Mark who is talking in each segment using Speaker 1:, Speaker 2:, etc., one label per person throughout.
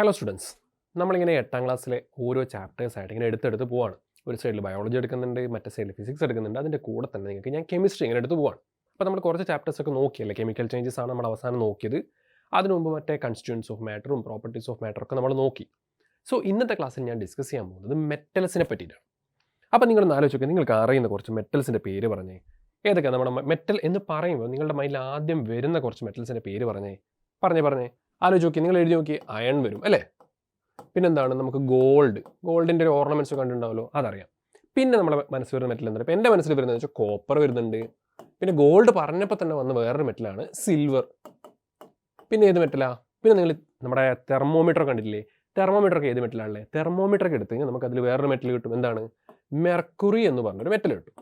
Speaker 1: Hello students, നമ്മളിങ്ങനെ 8ാം ക്ലാസ്സിലെ ഓരോ ചാപ്റ്റേഴ്സായിട്ട് ഇങ്ങനെ എടുത്തെടുത്ത് പോവാണ്. ഒരു സൈഡിൽ ബയോളജി എടുക്കുന്നുണ്ട്, മറ്റേ സൈഡിൽ ഫിസിക്സ് എടുക്കുന്നുണ്ട്. അതിൻ്റെ കൂടെ തന്നെ നിങ്ങൾക്ക് ഞാൻ കെമിസ്ട്രി ഇങ്ങനെ എടുത്ത് പോവാണ്. അപ്പോൾ നമ്മൾ കുറച്ച് ചാപ്റ്റേഴ്സൊക്കെ നോക്കിയല്ലേ, കെമിക്കൽ ചേഞ്ചസ് ആണ് നമ്മൾ അവസാനം നോക്കിയത്. അതിനു മുമ്പ് മറ്റേ കൺസ്റ്റിറ്റ്യൂൻസ് ഓഫ് മാറ്ററും പ്രോപ്പർട്ടീസ് ഓഫ് മാറ്ററൊക്കെ നമ്മൾ നോക്കി. സോ ഇന്നത്തെ ക്ലാസ്സിൽ ഞാൻ ഡിസ്കസ് ചെയ്യാൻ പോകുന്നത് മെറ്റൽസിനെ പറ്റിയിട്ടാണ്. അപ്പോൾ നിങ്ങളൊന്ന് ആലോചിക്കുക, നിങ്ങൾക്ക് അറിയുന്ന കുറച്ച് മെറ്റൽസിൻ്റെ പേര് പറഞ്ഞേ. ഏതൊക്കെയാണ് നമ്മുടെ മെറ്റൽ എന്ന് പറയുമ്പോൾ നിങ്ങളുടെ മൈൻഡിൽ ആദ്യം വരുന്ന കുറച്ച് മെറ്റൽസിൻ്റെ പേര് പറഞ്ഞേ. ആലോചിച്ച് നോക്കി, നിങ്ങൾ എഴുതി നോക്കി. അയൺ വരും അല്ലേ? പിന്നെന്താണ്, നമുക്ക് ഗോൾഡിൻ്റെ ഒരു ഓർണമെൻറ്റ്സ് കണ്ടിട്ടുണ്ടാവല്ലോ, അതറിയാം. പിന്നെ നമ്മുടെ മനസ്സിൽ വരുന്ന മെറ്റൽ എന്താണ്? ഇപ്പോൾ എൻ്റെ മനസ്സിൽ വരുന്നത് വെച്ചാൽ കോപ്പർ വരുന്നുണ്ട്. പിന്നെ ഗോൾഡ് പറഞ്ഞപ്പോൾ തന്നെ വന്ന വേറൊരു മെറ്റലാണ് സിൽവർ. പിന്നെ ഏത് മെറ്റലാ? പിന്നെ നിങ്ങൾ നമ്മുടെ തെർമോമീറ്റർ കണ്ടിട്ടില്ലേ? തെർമോമീറ്ററൊക്കെ ഏത് മെറ്റലാണല്ലേ? തെർമോമീറ്ററൊക്കെ എടുത്ത് കഴിഞ്ഞാൽ നമുക്ക് അതിൽ വേറൊരു മെറ്റൽ കിട്ടും. എന്താണ്? മെർക്കുറി എന്ന് പറഞ്ഞൊരു മെറ്റൽ കിട്ടും.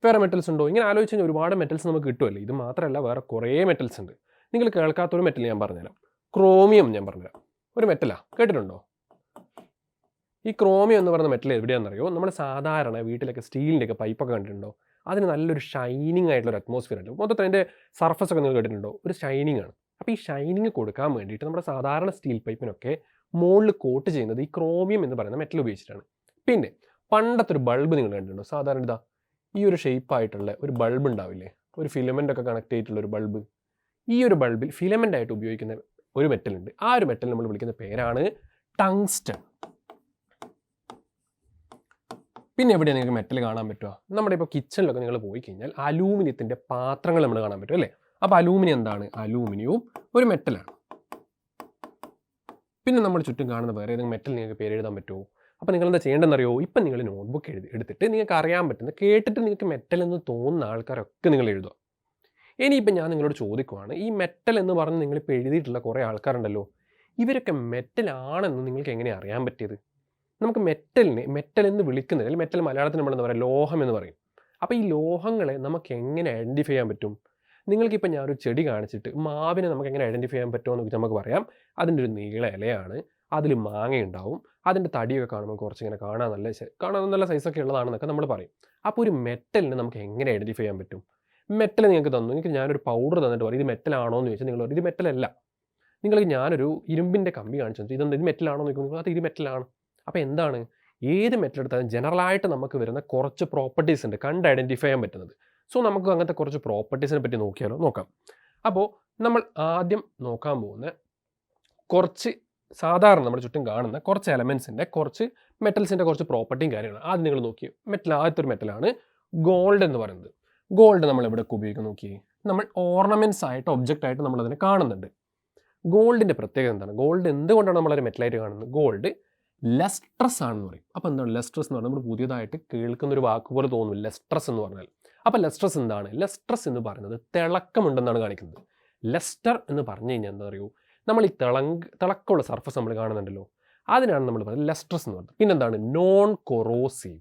Speaker 1: വേറെ മെറ്റൽസ് ഉണ്ടോ? ഇങ്ങനെ ആലോചിച്ച് കഴിഞ്ഞാൽ ഒരുപാട് മെറ്റൽസ് നമുക്ക് കിട്ടുമല്ലേ. ഇത് മാത്രമല്ല, വേറെ കുറേ മെറ്റൽസ് ഉണ്ട്. നിങ്ങൾ കേൾക്കാത്തൊരു മെറ്റൽ ഞാൻ പറഞ്ഞുതരാം. ക്രോമിയം ഞാൻ പറഞ്ഞുതരാം. ഒരു മെറ്റലാ, കേട്ടിട്ടുണ്ടോ? ഈ ക്രോമിയം എന്ന് പറയുന്ന മെറ്റൽ എവിടെയാണെന്നറിയോ? നമ്മൾ സാധാരണ വീട്ടിലൊക്കെ സ്റ്റീലിൻ്റെയൊക്കെ പൈപ്പൊക്കെ കണ്ടിട്ടുണ്ടോ? അതിന് നല്ലൊരു ഷൈനിങ് ആയിട്ടുള്ളൊരു അറ്റ്മോസ്ഫിയർ ഉണ്ട്. മൊത്തത്തിൽ അതിൻ്റെ സർഫസ് ഒക്കെ നിങ്ങൾ കേട്ടിട്ടുണ്ടോ? ഒരു ഷൈനിങ് ആണ്. അപ്പോൾ ഈ ഷൈനിങ് കൊടുക്കാൻ വേണ്ടിയിട്ട് നമ്മുടെ സാധാരണ സ്റ്റീൽ പൈപ്പിനൊക്കെ മുകളിൽ കോട്ട് ചെയ്യുന്നത് ഈ ക്രോമിയം എന്ന് പറയുന്ന മെറ്റൽ ഉപയോഗിച്ചിട്ടാണ്. പിന്നെ പണ്ടത്തെ ഒരു ബൾബ് നിങ്ങൾ കണ്ടിട്ടുണ്ടോ? സാധാരണ ഇതാ ഈ ഒരു ഷേപ്പായിട്ടുള്ള ഒരു ബൾബ് ഉണ്ടാവില്ലേ? ഒരു ഫിലമെൻ്റ് ഒക്കെ കണക്ട് ചെയ്തിട്ടുള്ള ഒരു ബൾബ്. ഈ ഒരു ബൾബിൽ ഫിലമെൻ്റ് ആയിട്ട് ഉപയോഗിക്കുന്ന ഒരു മെറ്റൽ ഉണ്ട്. ആ ഒരു മെറ്റൽ നമ്മൾ വിളിക്കുന്ന പേരാണ് ടങ്സ്റ്റൺ. പിന്നെ എവിടെയാണ് നിങ്ങൾക്ക് മെറ്റൽ കാണാൻ പറ്റുക? നമ്മുടെ ഇപ്പോൾ കിച്ചണിലൊക്കെ നിങ്ങൾ പോയി കഴിഞ്ഞാൽ അലൂമിനിയത്തിൻ്റെ പാത്രങ്ങൾ നമ്മൾ കാണാൻ പറ്റും അല്ലേ? അപ്പോൾ അലൂമിനിയം എന്താണ്? അലൂമിനിയവും ഒരു മെറ്റലാണ്. പിന്നെ നമ്മൾ ചുറ്റും കാണുന്ന വേറെ ഏതെങ്കിലും മെറ്റൽ നിങ്ങൾക്ക് പേര് എഴുതാൻ പറ്റുമോ? അപ്പോൾ നിങ്ങൾ എന്താ ചെയ്യേണ്ടതെന്നറിയോ? ഇപ്പം നിങ്ങൾ നോട്ട്ബുക്ക് എടുത്തിട്ട് നിങ്ങൾക്ക് അറിയാൻ പറ്റുന്ന, കേട്ടിട്ട് നിങ്ങൾക്ക് മെറ്റൽ എന്ന് തോന്നുന്ന ആൾക്കാരൊക്കെ നിങ്ങൾ എഴുതുക. ഇനിയിപ്പം ഞാൻ നിങ്ങളോട് ചോദിക്കുവാണ്, ഈ മെറ്റൽ എന്ന് പറഞ്ഞ് നിങ്ങളിപ്പോൾ എഴുതിയിട്ടുള്ള കുറേ ആൾക്കാരുണ്ടല്ലോ, ഇവരൊക്കെ മെറ്റലാണെന്ന് നിങ്ങൾക്ക് എങ്ങനെ അറിയാൻ പറ്റിയത്? നമുക്ക് മെറ്റൽ എന്ന് വിളിക്കുന്നില്ല, അല്ലെങ്കിൽ മെറ്റൽ മലയാളത്തിൽ നമ്മൾ എന്താ പറയുക, ലോഹം എന്ന് പറയും. അപ്പോൾ ഈ ലോഹങ്ങളെ നമുക്ക് എങ്ങനെ ഐഡൻറ്റിഫൈ ചെയ്യാൻ പറ്റും? നിങ്ങൾക്കിപ്പോൾ ഞാനൊരു ചെടി കാണിച്ചിട്ട് മാവിനെ നമുക്ക് എങ്ങനെ ഐഡൻറ്റിഫൈ ചെയ്യാൻ പറ്റുമോ എന്ന് നമുക്ക് പറയാം. അതിൻ്റെ ഒരു നീള ഇലയാണ്, അതിൽ മാങ്ങയുണ്ടാവും, അതിൻ്റെ തടിയൊക്കെ കാണുമ്പോൾ കുറച്ചിങ്ങനെ കാണാൻ നല്ല സൈസൊക്കെ ഉള്ളതാണെന്നൊക്കെ നമ്മൾ പറയും. അപ്പോൾ ഒരു മെറ്റലിനെ നമുക്ക് എങ്ങനെ ഐഡൻറ്റിഫൈ ചെയ്യാൻ പറ്റും? മെറ്റൽ നിങ്ങൾക്ക് തന്നു, നിങ്ങൾക്ക് ഞാനൊരു പൗഡർ തന്നിട്ട് പറയും ഇത് മെറ്റലാണോ എന്ന് ചോദിച്ചാൽ നിങ്ങൾ പറയും ഇത് മെറ്റലല്ല. നിങ്ങൾക്ക് ഞാനൊരു ഇരുമ്പിൻ്റെ കമ്പി കാണിച്ചു തന്നിട്ട് ഇതെന്താ ഇത് മെറ്റലാണോ എന്ന് ചോദിക്കുമ്പോൾ അത് ഇത് മെറ്റലാണ്. അപ്പോൾ എന്താണ്, ഏത് മെറ്റൽ എടുത്താലും ജനറലായിട്ട് നമുക്ക് വരുന്ന കുറച്ച് പ്രോപ്പർട്ടീസ് ഉണ്ട് കണ്ട് ഐഡൻറ്റിഫൈ ചെയ്യാൻ പറ്റുന്നത്. സോ നമുക്ക് അങ്ങനത്തെ കുറച്ച് പ്രോപ്പർട്ടീസിനെ പറ്റി നോക്കാം. അപ്പോൾ നമ്മൾ ആദ്യം നോക്കാൻ പോകുന്ന കുറച്ച് സാധാരണ നമ്മുടെ ചുറ്റും കാണുന്ന കുറച്ച് എലമെൻസിൻ്റെ, കുറച്ച് മെറ്റൽസിൻ്റെ കുറച്ച് പ്രോപ്പർട്ടിയും കാര്യങ്ങളാണ്. ആദ്യം നിങ്ങൾ നോക്കി ആദ്യത്തെ ഒരു മെറ്റലാണ് ഗോൾഡ് എന്ന് പറയുന്നത്. ഗോൾഡ് നമ്മൾ എവിടെയൊക്കെ ഉപയോഗിക്കും നോക്കി? നമ്മൾ ഓർണമെൻറ്റ്സ് ആയിട്ട്, ഒബ്ജക്റ്റ് ആയിട്ട് നമ്മളതിനെ കാണുന്നുണ്ട്. ഗോൾഡിൻ്റെ പ്രത്യേകത എന്താണ്? ഗോൾഡ് എന്തുകൊണ്ടാണ് നമ്മളൊരു മെറ്റലായിട്ട് കാണുന്നത്? ഗോൾഡ് ലസ്ട്രസ് ആണെന്ന് പറയും. അപ്പോൾ എന്താണ് ലസ്ട്രസ് എന്ന് പറഞ്ഞാൽ? നമ്മൾ പുതിയതായിട്ട് കേൾക്കുന്നൊരു വാക്ക് പോലെ തോന്നും ലസ്ട്രസ് എന്ന് പറഞ്ഞാൽ. അപ്പോൾ ലസ്ട്രസ് എന്താണ്? ലസ്ട്രസ് എന്ന് പറയുന്നത് തിളക്കമുണ്ടെന്നാണ് കാണിക്കുന്നത്. ലെസ്റ്റർ എന്ന് പറഞ്ഞു കഴിഞ്ഞാൽ എന്താ പറയുക, നമ്മൾ ഈ തിളക്കമുള്ള സർഫസ് നമ്മൾ കാണുന്നുണ്ടല്ലോ, അതിനാണ് നമ്മൾ പറയുന്നത് ലസ്ട്രസ് എന്ന് പറയുന്നത്. പിന്നെന്താണ്? നോൺ കൊറോസീവ്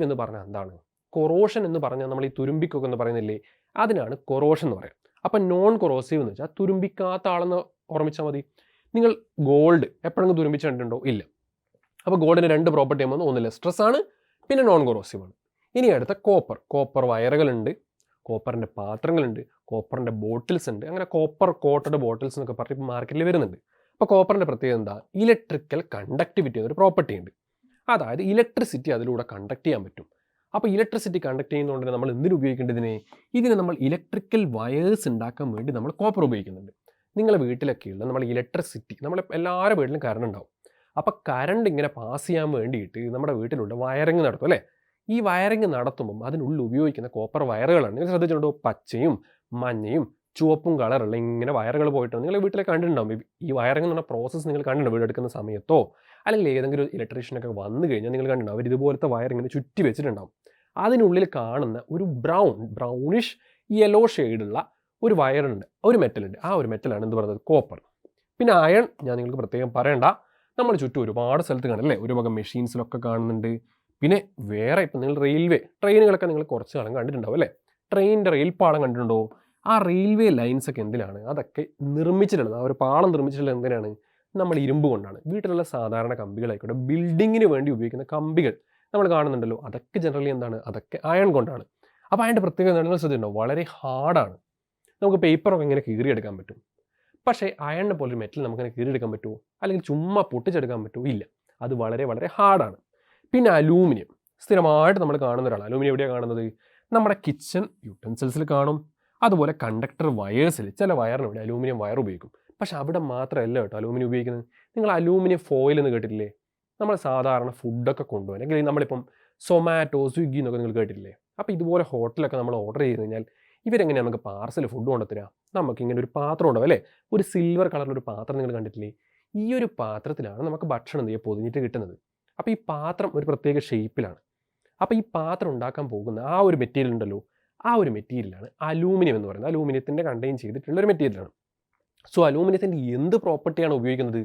Speaker 1: എന്ന് പറഞ്ഞാൽ എന്താണ്? കൊറോഷൻ എന്ന് പറഞ്ഞാൽ നമ്മൾ ഈ തുരുമ്പിക്കൊക്കെ എന്ന് പറയുന്നില്ലേ, അതിനാണ് കൊറോഷൻ എന്ന് പറയാം. അപ്പം നോൺ കൊറോസീവ് എന്ന് വെച്ചാൽ തുരുമ്പിക്കാത്ത ആളെന്ന് ഓർമ്മിച്ചാൽ മതി. നിങ്ങൾ ഗോൾഡ് എപ്പോഴെങ്കിലും തുരുമ്പിച്ച് കണ്ടിട്ടുണ്ടോ? ഇല്ല. അപ്പോൾ ഗോൾഡിന് രണ്ട് പ്രോപ്പർട്ടി ആകുമ്പോൾ ഒന്ന് ലസ്ട്രസ് ആണ്, പിന്നെ നോൺ കൊറോസീവ് ആണ്. ഇനി അടുത്ത കോപ്പർ വയറുകളുണ്ട്, കോപ്പറിൻ്റെ പാത്രങ്ങളുണ്ട്, കോപ്പറിൻ്റെ ബോട്ടിൽസ് ഉണ്ട്. അങ്ങനെ കോപ്പർ കോട്ടഡ് ബോട്ടിൽസ് എന്നൊക്കെ പറഞ്ഞ് ഇപ്പോൾ മാർക്കറ്റിൽ വരുന്നുണ്ട്. അപ്പോൾ കോപ്പറിൻ്റെ പ്രത്യേകത എന്താ? ഇലക്ട്രിക്കൽ കണ്ടക്ടിവിറ്റി എന്നൊരു പ്രോപ്പർട്ടി ഉണ്ട്. അതായത് ഇലക്ട്രിസിറ്റി അതിലൂടെ കണ്ടക്ട് ചെയ്യാൻ പറ്റും. അപ്പോൾ ഇലക്ട്രിസിറ്റി കണ്ടക്ട് ചെയ്യുന്നതുകൊണ്ട് നമ്മൾ എന്തിനു ഉപയോഗിക്കേണ്ടതിനെ? ഇതിന് നമ്മൾ ഇലക്ട്രിക്കൽ വയേഴ്സ് ഉണ്ടാക്കാൻ വേണ്ടി നമ്മൾ കോപ്പർ ഉപയോഗിക്കുന്നുണ്ട്. നിങ്ങളുടെ വീട്ടിലൊക്കെയുള്ള നമ്മൾ ഇലക്ട്രിസിറ്റി, നമ്മൾ എല്ലാവരുടെ വീട്ടിലും കറണ്ട് ഉണ്ടാവും. അപ്പോൾ കറണ്ട് ഇങ്ങനെ പാസ് ചെയ്യാൻ വേണ്ടിയിട്ട് നമ്മുടെ വീട്ടിലുള്ള വയറിങ് നടത്തും അല്ലേ? ഈ വയറിങ് നടത്തുമ്പം അതിനുള്ളിൽ ഉപയോഗിക്കുന്ന കോപ്പർ വയറുകളാണ്. നിങ്ങൾ ശ്രദ്ധിച്ചിട്ടുണ്ടോ? പച്ചയും മഞ്ഞയും ചുവപ്പും കളറുള്ള ഇങ്ങനെ വയറുകൾ പോയിട്ടാണ് നിങ്ങൾ വീട്ടിലേക്ക് കണ്ടിട്ടുണ്ടാവും. ഈ വയറിങ് എന്ന് പറഞ്ഞ പ്രോസസ്സ് നിങ്ങൾ കണ്ടിട്ടുണ്ടോ? വീടെടുക്കുന്ന സമയത്തോ അല്ലെങ്കിൽ ഏതെങ്കിലും ഇലക്ട്രീഷ്യനൊക്കെ വന്നു കഴിഞ്ഞാൽ നിങ്ങൾ കണ്ടിട്ടുണ്ടാവും അവർ ഇതുപോലത്തെ വയറിങ്ങനെ ചുറ്റി വെച്ചിട്ടുണ്ടാവും. അതിനുള്ളിൽ കാണുന്ന ഒരു ബ്രൗണിഷ് യെല്ലോ ഷെയ്ഡുള്ള ഒരു വയറുണ്ട്, ഒരു മെറ്റലുണ്ട്. ആ ഒരു മെറ്റലാണ് എന്ത് പറയുന്നത്? കോപ്പർ. പിന്നെ അയൺ ഞാൻ നിങ്ങൾക്ക് പ്രത്യേകം പറയണ്ട, നമ്മൾ ചുറ്റും ഒരുപാട് സ്ഥലത്ത് കാണില്ലേ, ഒരു വക മെഷീൻസിലൊക്കെ കാണുന്നുണ്ട്. പിന്നെ വേറെ ഇപ്പം നിങ്ങൾ ട്രെയിനുകളൊക്കെ നിങ്ങൾ കുറച്ച് കാലം കണ്ടിട്ടുണ്ടാവും അല്ലേ? ട്രെയിനിൻ്റെ റെയിൽ പാളം കണ്ടിട്ടുണ്ടോ? ആ റെയിൽവേ ലൈൻസൊക്കെ എന്തിനാണ്? അതൊക്കെ നിർമ്മിച്ചിട്ടുള്ളത്, ആ ഒരു പാളം നിർമ്മിച്ചിട്ടുള്ളത് എന്തിനാണ്? നമ്മൾ ഇരുമ്പ് കൊണ്ടാണ്. വീട്ടിലുള്ള സാധാരണ കമ്പികളായിക്കോട്ടെ, ബിൽഡിങ്ങിന് വേണ്ടി ഉപയോഗിക്കുന്ന കമ്പികൾ നമ്മൾ കാണുന്നുണ്ടല്ലോ, അതൊക്കെ ജനറലി എന്താണ്? അതൊക്കെ അയൺ കൊണ്ടാണ്. അപ്പോൾ അതിൻ്റെ പ്രത്യേകത നിങ്ങൾ ശ്രദ്ധിച്ചിട്ടുണ്ടോ? വളരെ ഹാർഡാണ്. നമുക്ക് പേപ്പറൊക്കെ ഇങ്ങനെ കീറിയെടുക്കാൻ പറ്റും. പക്ഷേ അയണിനെ പോലൊരു മെറ്റൽ നമുക്കങ്ങനെ കീറിയെടുക്കാൻ പറ്റുമോ, അല്ലെങ്കിൽ ചുമ്മാ പൊട്ടിച്ചെടുക്കാൻ പറ്റുമോ? ഇല്ല, അത് വളരെ വളരെ ഹാർഡാണ്. പിന്നെ അലൂമിനിയം സ്ഥിരമായിട്ട് നമ്മൾ കാണുന്ന ഒരാളാണ്. അലൂമിനിയം എവിടെയാണ് കാണുന്നത്? നമ്മുടെ കിച്ചൺ യൂട്ടൻസിൽസിൽ കാണും. അതുപോലെ കണ്ടക്ടർ വയേഴ്സിൽ ചില വയറിന് ഇവിടെ അലൂമിനിയം വയർ ഉപയോഗിക്കും. പക്ഷെ അവിടെ മാത്രമല്ല കേട്ടോ അലൂമിനിയം ഉപയോഗിക്കുന്നത്. നിങ്ങൾ അലൂമിനിയം ഫോയിൽ എന്ന് കേട്ടിട്ടില്ലേ? നമ്മൾ സാധാരണ ഫുഡൊക്കെ കൊണ്ടുപോകാൻ, അല്ലെങ്കിൽ നമ്മളിപ്പം സൊമാറ്റോ, സ്വിഗ്ഗി എന്നൊക്കെ നിങ്ങൾ കേട്ടിട്ടില്ലേ? അപ്പോൾ ഇതുപോലെ ഹോട്ടലൊക്കെ നമ്മൾ ഓർഡർ ചെയ്ത് കഴിഞ്ഞാൽ ഇവരെങ്ങനെയാണ് നമുക്ക് പാർസൽ ഫുഡ് കൊണ്ടുത്തരിക? നമുക്കിങ്ങനെ ഒരു പാത്രം ഉണ്ടാവും അല്ലേ, ഒരു സിൽവർ കളറിലൊരു പാത്രം നിങ്ങൾ കണ്ടിട്ടില്ലേ? ഈ ഒരു പാത്രത്തിലാണ് നമുക്ക് ഭക്ഷണം എന്ത് ചെയ്യുക പൊതിഞ്ഞിട്ട് കിട്ടുന്നത്. അപ്പോൾ ഈ പാത്രം ഒരു പ്രത്യേക ഷേപ്പിലാണ്. അപ്പോൾ ഈ പാത്രം ഉണ്ടാക്കാൻ പോകുന്ന ആ ഒരു മെറ്റീരിയൽ ഉണ്ടല്ലോ, ആ ഒരു മെറ്റീരിയലാണ് അലൂമിനിയം എന്ന് പറയുന്നത്. അലൂമിനിയത്തിൻ്റെ കണ്ടെയ്ൻ ചെയ്തിട്ടുള്ള ഒരു മെറ്റീരിയലാണ്. സോ അലൂമിനിയത്തിൻ്റെ എന്ത് പ്രോപ്പർട്ടിയാണ് ഉപയോഗിക്കുന്നത്?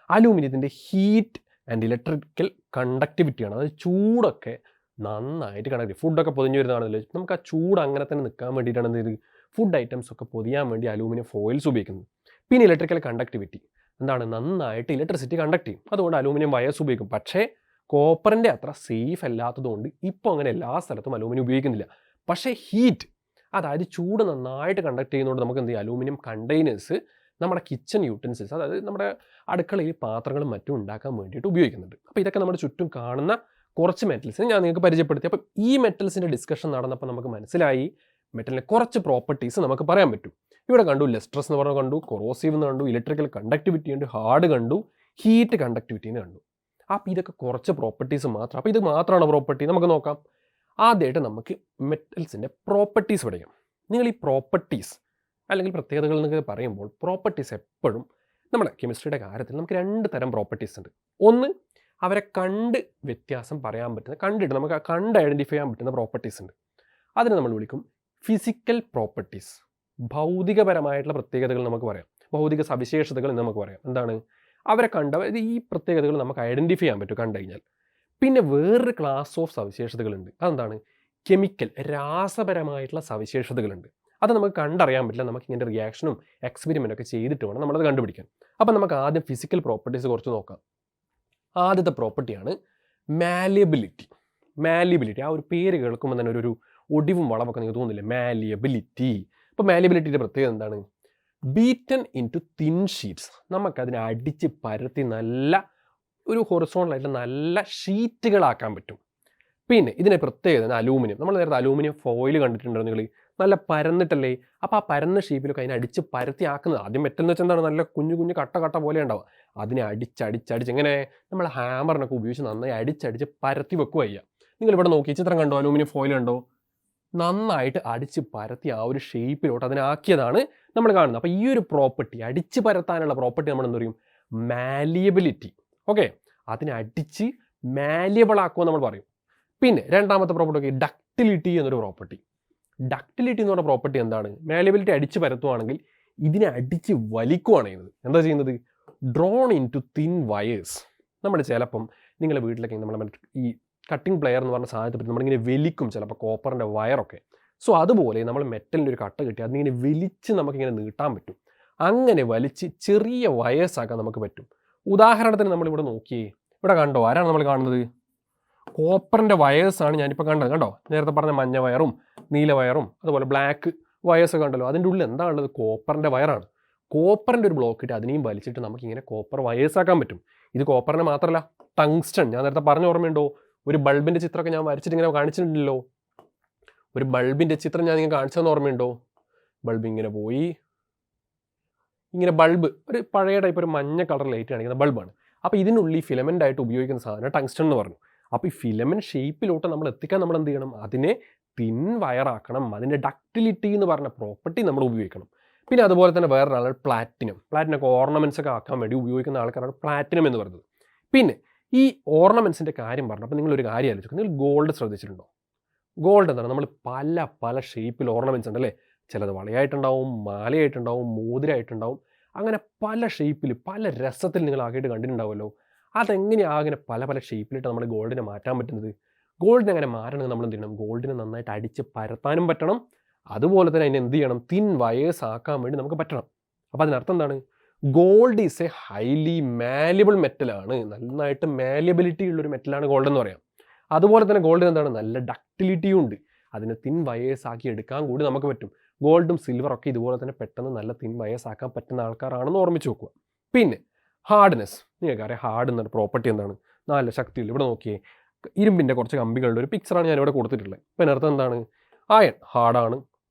Speaker 1: അലൂമിനിയത്തിൻ്റെ ഹീറ്റ് ആൻഡ് ഇലക്ട്രിക്കൽ കണ്ടക്ടിവിറ്റിയാണ്. അതായത് ചൂടൊക്കെ നന്നായിട്ട് കണ്ടക്ട്, ഫുഡൊക്കെ പൊതിഞ്ഞു വരുന്നതാണല്ലോ, നമുക്ക് ആ ചൂട് അങ്ങനെ തന്നെ നിൽക്കാൻ വേണ്ടിയിട്ടാണ് എന്ത് ചെയ്ത് ഫുഡ് ഐറ്റംസ് ഒക്കെ പൊതിയാൻ വേണ്ടി അലൂമിനിയം ഫോയിൽസ് ഉപയോഗിക്കുന്നത്. പിന്നെ ഇലക്ട്രിക്കൽ കണ്ടക്ടിവിറ്റി എന്താണ്? നന്നായിട്ട് ഇലക്ട്രിസിറ്റി കണ്ടക്ട് ചെയ്യും. അതുകൊണ്ട് അലൂമിനിയം വയേഴ്സ് ഉപയോഗിക്കും. പക്ഷേ കോപ്പറിൻ്റെ അത്ര സേഫ് അല്ലാത്തതുകൊണ്ട് ഇപ്പോൾ അങ്ങനെ എല്ലാ സ്ഥലത്തും അലൂമിനിയം ഉപയോഗിക്കുന്നില്ല. പക്ഷേ ഹീറ്റ്, അതായത് ചൂട് നന്നായിട്ട് കണ്ടക്ട് ചെയ്യുന്നതുകൊണ്ട് നമുക്ക് എന്ത് ചെയ്യും? അലൂമിനിയം കണ്ടെയ്നേഴ്സ് നമ്മുടെ കിച്ചൺ യൂട്ടൻസിൽസ്, അതായത് നമ്മുടെ അടുക്കളയിൽ പാത്രങ്ങളും മറ്റും ഉണ്ടാക്കാൻ വേണ്ടിയിട്ട് ഉപയോഗിക്കുന്നുണ്ട്. അപ്പോൾ ഇതൊക്കെ നമ്മുടെ ചുറ്റും കാണുന്ന കുറച്ച് മെറ്റൽസിന് ഞാൻ നിങ്ങൾക്ക് പരിചയപ്പെടുത്തി. അപ്പോൾ ഈ മെറ്റൽസിൻ്റെ ഡിസ്കഷൻ നടന്നപ്പോൾ നമുക്ക് മനസ്സിലായി മെറ്റലിൻ്റെ കുറച്ച് പ്രോപ്പർട്ടീസ് നമുക്ക് പറയാൻ പറ്റും. ഇവിടെ കണ്ടു ലസ്ട്രസ് എന്ന് പറഞ്ഞാൽ കണ്ടു, കൊറോസീവ് എന്ന് കണ്ടു, ഇലക്ട്രിക്കൽ കണ്ടക്ടിവിറ്റി ഉണ്ട്, ഹാർഡ് കണ്ടു, ഹീറ്റ് കണ്ടക്ടിവിറ്റി എന്ന് കണ്ടു. അപ്പോൾ ഇതൊക്കെ കുറച്ച് പ്രോപ്പർട്ടീസ് മാത്രം. അപ്പോൾ ഇത് മാത്രമാണ് പ്രോപ്പർട്ടി. നമുക്ക് നോക്കാം. ആദ്യമായിട്ട് നമുക്ക് മെറ്റൽസിൻ്റെ പ്രോപ്പർട്ടീസ് പഠിക്കാം. നിങ്ങൾ ഈ പ്രോപ്പർട്ടീസ് അല്ലെങ്കിൽ പ്രത്യേകതകൾ എന്നൊക്കെ പറയുമ്പോൾ പ്രോപ്പർട്ടീസ് എപ്പോഴും നമ്മുടെ കെമിസ്ട്രിയുടെ കാര്യത്തിൽ നമുക്ക് 2 തരം പ്രോപ്പർട്ടീസ് ഉണ്ട്. ഒന്ന്, അവരെ കണ്ട് വ്യത്യാസം പറയാൻ പറ്റുന്ന, കണ്ടിട്ട് നമുക്ക് കണ്ട് ഐഡൻറ്റിഫൈ ചെയ്യാൻ പറ്റുന്ന പ്രോപ്പർട്ടീസ് ഉണ്ട്. അതിനെ നമ്മൾ വിളിക്കും ഫിസിക്കൽ പ്രോപ്പർട്ടീസ്. ഭൗതികപരമായിട്ടുള്ള പ്രത്യേകതകൾ നമുക്ക് പറയാം, ഭൗതിക സവിശേഷതകൾ എന്ന് നമുക്ക് പറയാം. എന്താണ്? അവരെ കണ്ട ഈ പ്രത്യേകതകൾ നമുക്ക് ഐഡൻറ്റിഫൈ ചെയ്യാൻ പറ്റും കണ്ടു കഴിഞ്ഞാൽ. പിന്നെ വേറൊരു ക്ലാസ് ഓഫ് സവിശേഷതകളുണ്ട്. അതെന്താണ്? കെമിക്കൽ, രാസപരമായിട്ടുള്ള സവിശേഷതകളുണ്ട്. അത് നമുക്ക് കണ്ടറിയാൻ പറ്റില്ല. നമുക്ക് ഇങ്ങനെ റിയാക്ഷനും എക്സ്പെരിമെൻ്റൊക്കെ ചെയ്തിട്ട് വേണം നമ്മളത് കണ്ടുപിടിക്കാൻ. അപ്പം നമുക്ക് ആദ്യം ഫിസിക്കൽ പ്രോപ്പർട്ടീസ് കുറച്ച് നോക്കാം. ആദ്യത്തെ പ്രോപ്പർട്ടിയാണ് മാലിയബിലിറ്റി. മാലിയബിലിറ്റി, ആ ഒരു പേര് കേൾക്കുമ്പോൾ തന്നെ ഒരു ഒടിവും വളവൊക്കെ നിങ്ങൾക്ക് തോന്നില്ലേ? മാലിയബിലിറ്റി. അപ്പോൾ മാലിയബിലിറ്റിയുടെ പ്രത്യേകത എന്താണ്? Beaten in to thin sheets. നമുക്കതിനെ അടിച്ച് പരത്തി നല്ല ഒരു ഹൊറിസോണലായിട്ട് നല്ല ഷീറ്റുകളാക്കാൻ പറ്റും. പിന്നെ ഇതിൻ്റെ പ്രത്യേകത അലൂമിനിയം. നമ്മൾ നേരത്തെ അലൂമിനിയം ഫോയിൽ കണ്ടിട്ടുണ്ടോ നിങ്ങൾ? നല്ല പരന്നിട്ടല്ലേ? അപ്പോൾ ആ പരന്ന ഷേപ്പിലൊക്കെ അതിനെ അടിച്ച് പരത്തി ആക്കുന്നത്. ആദ്യം മെറ്റൽ എന്ന് വെച്ചാൽ എന്താണ്? നല്ല കുഞ്ഞു കുഞ്ഞു കട്ട കട്ട പോലെ ഉണ്ടാവുക. അതിനെ അടിച്ചടിച്ചടിച്ച് എങ്ങനെ നമ്മൾ ഹാമറിനൊക്കെ ഉപയോഗിച്ച് നന്നായി അടിച്ചടിച്ച് പരത്തി വെക്കുക ചെയ്യുക. നിങ്ങളിവിടെ നോക്കി ചിത്രം കണ്ടോ? അലൂമിനിയം ഫോയിൽ കണ്ടോ? നന്നായിട്ട് അടിച്ച് പരത്തി ആ ഒരു ഷേപ്പിലോട്ട് അതിനാക്കിയതാണ് നമ്മൾ കാണുന്നത്. അപ്പോൾ ഈ ഒരു പ്രോപ്പർട്ടി, അടിച്ച് പരത്താനുള്ള പ്രോപ്പർട്ടി നമ്മൾ എന്ത് പറയും? മാലിയബിലിറ്റി. ഓക്കെ, അതിനെ അടിച്ച് മാലിയബിൾ ആക്കുമെന്ന് നമ്മൾ പറയും. പിന്നെ രണ്ടാമത്തെ പ്രോപ്പർട്ടി ഡക്റ്റിലിറ്റി എന്നൊരു പ്രോപ്പർട്ടി. ഡക്റ്റിലിറ്റി എന്ന് പറഞ്ഞ പ്രോപ്പർട്ടി എന്താണ്? മാലിയബിലിറ്റി അടിച്ച് പരത്തുവാണെങ്കിൽ ഇതിനെ അടിച്ച് വലിക്കുകയാണ് ചെയ്യുന്നത്. എന്താ ചെയ്യുന്നത്? Drawn in to thin wires. നമ്മൾ ചിലപ്പം നിങ്ങളുടെ വീട്ടിലൊക്കെ നമ്മൾ ഈ കട്ടിംഗ് പ്ലെയർ എന്ന് പറഞ്ഞ സാധനത്തെ പറ്റി നമ്മളിങ്ങനെ വലിക്കും ചിലപ്പോൾ കോപ്പറിൻ്റെ വയറൊക്കെ. സോ അതുപോലെ നമ്മൾ മെറ്റലിൻ്റെ ഒരു കട്ട കിട്ടി അതിങ്ങനെ വലിച്ച് നമുക്കിങ്ങനെ നീട്ടാൻ പറ്റും. അങ്ങനെ വലിച്ച് ചെറിയ വയേഴ്സാക്കാൻ നമുക്ക് പറ്റും. ഉദാഹരണത്തിന് നമ്മളിവിടെ നോക്കിയേ, ഇവിടെ കണ്ടോ? ആരാണ് നമ്മൾ കാണുന്നത്? കോപ്പറിൻ്റെ വയേഴ്സാണ് ഞാനിപ്പോൾ കണ്ടത്. കണ്ടോ? നേരത്തെ പറഞ്ഞ മഞ്ഞ വയറും നീല വയറും അതുപോലെ ബ്ലാക്ക് വയേഴ്സൊക്കെ ഉണ്ടല്ലോ, അതിൻ്റെ ഉള്ളിൽ എന്താണുള്ളത്? കോപ്പറിൻ്റെ വയറാണ്. കോപ്പറിൻ്റെ ഒരു ബ്ലോക്ക് ഇട്ട് അതിനെയും വലിച്ചിട്ട് നമുക്കിങ്ങനെ കോപ്പർ വയേഴ്സാക്കാൻ പറ്റും. ഇത് കോപ്പറിനെ മാത്രമല്ല, ടങ്സ്റ്റൺ, ഞാൻ നേരത്തെ പറഞ്ഞ ഓർമ്മയുണ്ടോ? ഒരു ബൾബിൻ്റെ ചിത്രമൊക്കെ ഞാൻ വരച്ചിട്ട് ഇങ്ങനെ കാണിച്ചിട്ടുണ്ടല്ലോ. ഒരു ബൾബിൻ്റെ ചിത്രം ഞാൻ ഇങ്ങനെ കാണിച്ചതെന്ന് ഓർമ്മയുണ്ടോ? ബൾബ് ഇങ്ങനെ പോയി, ഇങ്ങനെ ബൾബ് ഒരു പഴയ ടൈപ്പ് ഒരു മഞ്ഞ കളർ ലൈറ്റ് കാണിക്കുന്ന ബൾബാണ്. അപ്പോൾ ഇതിനുള്ളിൽ ഫിലമെൻ്റ് ആയിട്ട് ഉപയോഗിക്കുന്ന സാധനം ടങ്സ്റ്റൺ എന്ന് പറഞ്ഞു. അപ്പോൾ ഈ ഫിലമെൻറ്റ് ഷേപ്പിലോട്ട് നമ്മൾ എത്തിക്കാൻ നമ്മൾ എന്ത് ചെയ്യണം? അതിനെ തിൻ വയറാക്കണം. അതിൻ്റെ ഡക്റ്റിലിറ്റി എന്ന് പറഞ്ഞ പ്രോപ്പർട്ടി നമ്മൾ ഉപയോഗിക്കണം. പിന്നെ അതുപോലെ തന്നെ വേറൊരാളാണ് പ്ലാറ്റിനം. പ്ലാറ്റിനൊക്കെ ഓർണമെൻറ്റ്സ് ഒക്കെ ആക്കാൻ വേണ്ടി ഉപയോഗിക്കുന്ന ആൾക്കാരാണ് പ്ലാറ്റിനം എന്ന് പറയുന്നത്. പിന്നെ ഈ ഓർണമെൻറ്റ്സിൻ്റെ കാര്യം പറഞ്ഞപ്പോൾ നിങ്ങളൊരു കാര്യം ആലോചിക്കും. നിങ്ങൾ ഗോൾഡ് ശ്രദ്ധിച്ചിട്ടുണ്ടോ? ഗോൾഡ് എന്താണ്? നമ്മൾ പല പല ഷേപ്പിൽ ഓർണമെൻറ്റ്സ് ഉണ്ടല്ലേ? ചിലത് വളയായിട്ടുണ്ടാവും, മാലയായിട്ടുണ്ടാവും, മോതിരമായിട്ടുണ്ടാവും, അങ്ങനെ പല ഷേപ്പിൽ പല രസത്തിൽ നിങ്ങൾ ആക്കിയിട്ട് കണ്ടിട്ടുണ്ടാവുമല്ലോ. അതെങ്ങനെയാണ് അങ്ങനെ പല പല ഷേപ്പിലിട്ട് നമ്മൾ ഗോൾഡിനെ മാറ്റാൻ പറ്റുന്നത്? ഗോൾഡിനെ അങ്ങനെ മാറ്റണമെങ്കിൽ നമ്മൾ എന്ത് ചെയ്യണം? ഗോൾഡിനെ നന്നായിട്ട് അടിച്ച് പരത്താനും പറ്റണം. അതുപോലെ തന്നെ അതിനെ എന്ത് ചെയ്യണം? തിൻ വയേഴ്സ് ആക്കാൻ വേണ്ടി നമുക്ക് പറ്റണം. അപ്പോൾ അതിനർത്ഥം എന്താണ്? Gold is a highly malleable മെറ്റലാണ്. നന്നായിട്ട് മാലിയബിലിറ്റി ഉള്ളൊരു മെറ്റലാണ് ഗോൾഡ് എന്ന് പറയാം. അതുപോലെ തന്നെ ഗോൾഡിന് എന്താണ്? നല്ല ഡക്റ്റിലിറ്റിയും ഉണ്ട്. അതിനെ തിൻ വയേഴ്സ് ആക്കി എടുക്കാൻ കൂടി നമുക്ക് പറ്റും. ഗോൾഡും സിൽവറൊക്കെ ഇതുപോലെ തന്നെ പെട്ടെന്ന് നല്ല തിൻ വയസ് ആക്കാൻ പറ്റുന്ന ആൾക്കാരാണെന്ന് ഓർമ്മിച്ച് വെക്കുക. പിന്നെ ഹാർഡ്നെസ്, നിങ്ങൾക്കറിയാം ഹാർഡ് എന്നൊരു പ്രോപ്പർട്ടി എന്താണ്? നല്ല ശക്തിയുള്ളൂ. ഇവിടെ നോക്കിയേ, ഇരുമ്പിൻ്റെ കുറച്ച് കമ്പികളുടെ ഒരു പിക്ചറാണ് ഞാനിവിടെ കൊടുത്തിട്ടുള്ളത്. ഇപ്പം അതിനർത്ഥം എന്താണ്? അയൺ ഹാർഡാണ്.